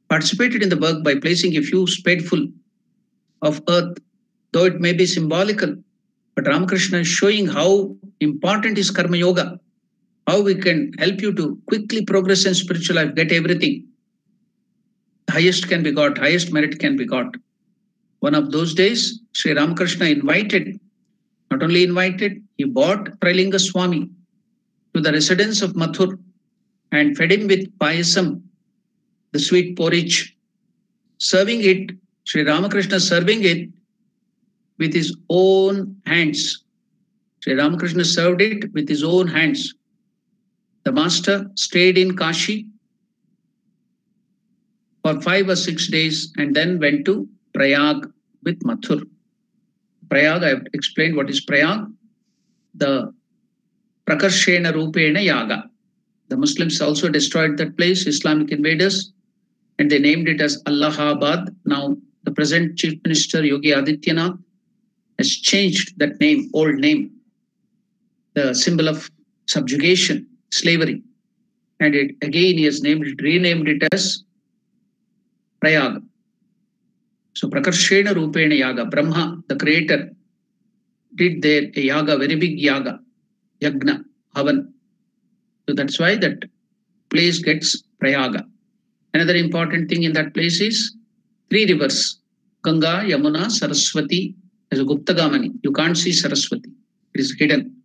[SPEAKER 1] participated in the work by placing a few spadeful of earth, though it may be symbolical. But Ramakrishna is showing how important is Karma Yoga, how we can help you to quickly progress in spiritual life, get everything. The highest can be got, highest merit can be got. One of those days, Sri Ramakrishna invited, not only invited, he brought Trailinga Swami to the residence of Mathur and fed him with payasam, the sweet porridge, serving it, Sri Ramakrishna serving it with his own hands. Sri Ramakrishna served it with his own hands. The master stayed in Kashi for 5 or 6 days and then went to Prayag with Mathur. Prayag, I have explained what is Prayag. The Prakarshena Rupena Yaga. The Muslims also destroyed that place, Islamic invaders, and they named it as Allahabad. Now, the present Chief Minister Yogi Adityanath has changed that name, old name, the symbol of subjugation, slavery. And it again he has renamed it as Prayag. So Prakarshena Rupena Yaga, Brahma, the creator, did there a yaga, very big yaga, Yagna, Havan. So that's why that place gets Prayaga. Another important thing in that place is 3 rivers, Ganga, Yamuna, Saraswati, as a Guptagamani. You can't see Saraswati, it is hidden.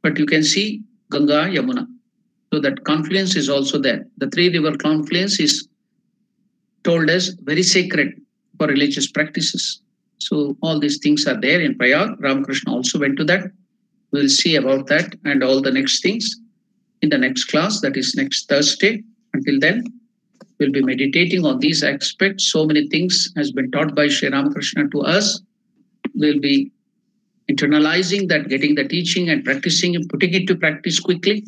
[SPEAKER 1] But you can see Ganga, Yamuna. So that confluence is also there. The 3 river confluence is told as very sacred for religious practices. So all these things are there in Prayag. Ramakrishna also went to that. We'll see about that and all the next things in the next class, that is next Thursday. Until then, we'll be meditating on these aspects. So many things has been taught by Sri Ramakrishna to us. We'll be internalizing that, getting the teaching and practicing and putting it to practice quickly.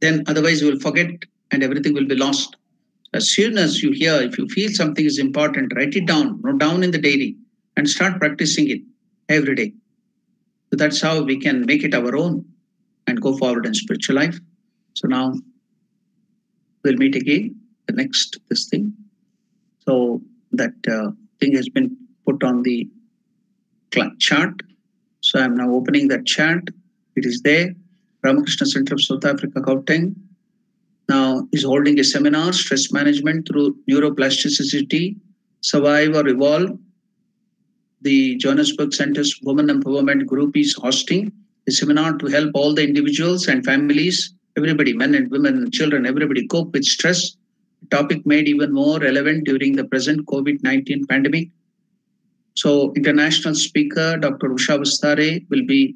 [SPEAKER 1] Then otherwise we will forget and everything will be lost. As soon as you hear, if you feel something is important, write it down, note down in the diary and start practicing it every day. So that's how we can make it our own and go forward in spiritual life. So now we'll meet again, the next this thing. So that thing has been put on the chart. So I'm now opening that chart. It is there. Ramakrishna Center of South Africa, Gauteng. Now is holding a seminar, stress management through neuroplasticity, survive or evolve. The Johannesburg Center's Women Empowerment Group is hosting a seminar to help all the individuals and families, everybody, men and women and children, everybody cope with stress. The topic made even more relevant during the present COVID-19 pandemic. So international speaker Dr. Usha Vastare will be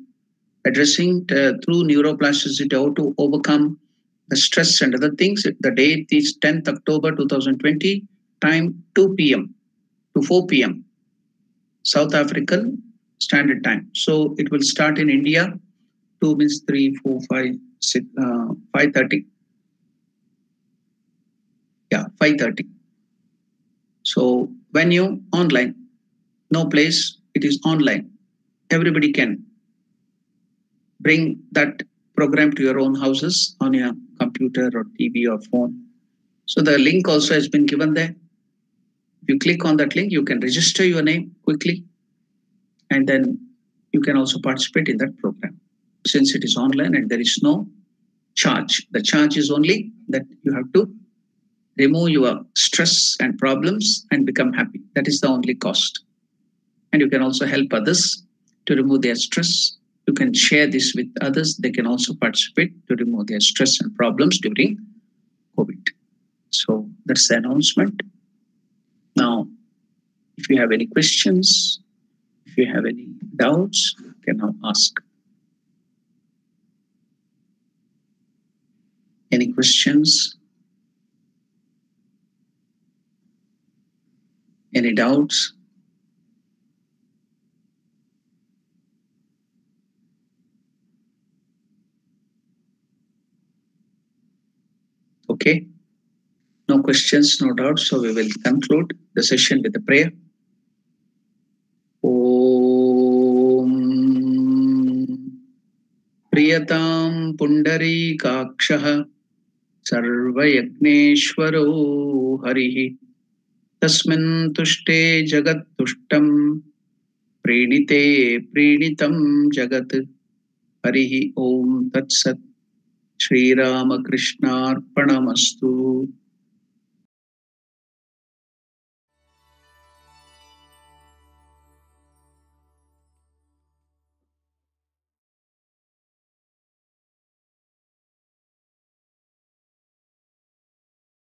[SPEAKER 1] addressing through neuroplasticity how to overcome the stress and other things. The date is 10th October 2020, time 2 p.m. to 4 p.m. South African Standard Time. So it will start in India, 2 means 3, 4, 5, 6, 5:30. Yeah, 5:30. So venue, online. No place, it is online. Everybody can bring that program to your own houses on your computer or TV or phone. So the link also has been given there. If you click on that link, you can register your name quickly and then you can also participate in that program. Since it is online and there is no charge. The charge is only that you have to remove your stress and problems and become happy. That is the only cost. And you can also help others to remove their stress. You can share this with others. They can also participate to remove their stress and problems during COVID. So that's the announcement. Now, if you have any questions, if you have any doubts, you can now ask. Any questions? Any doubts? Okay. No questions, no doubts. So we will conclude the session with a prayer. Om Priyatam Pundarikakshaha Sarvayagneshwaro Harihi Tasmin Tushte Jagat Tushtam Prenite Prenitam Jagat Harihi Om Tat Sat Shri Ramakrishna Arpanamastu.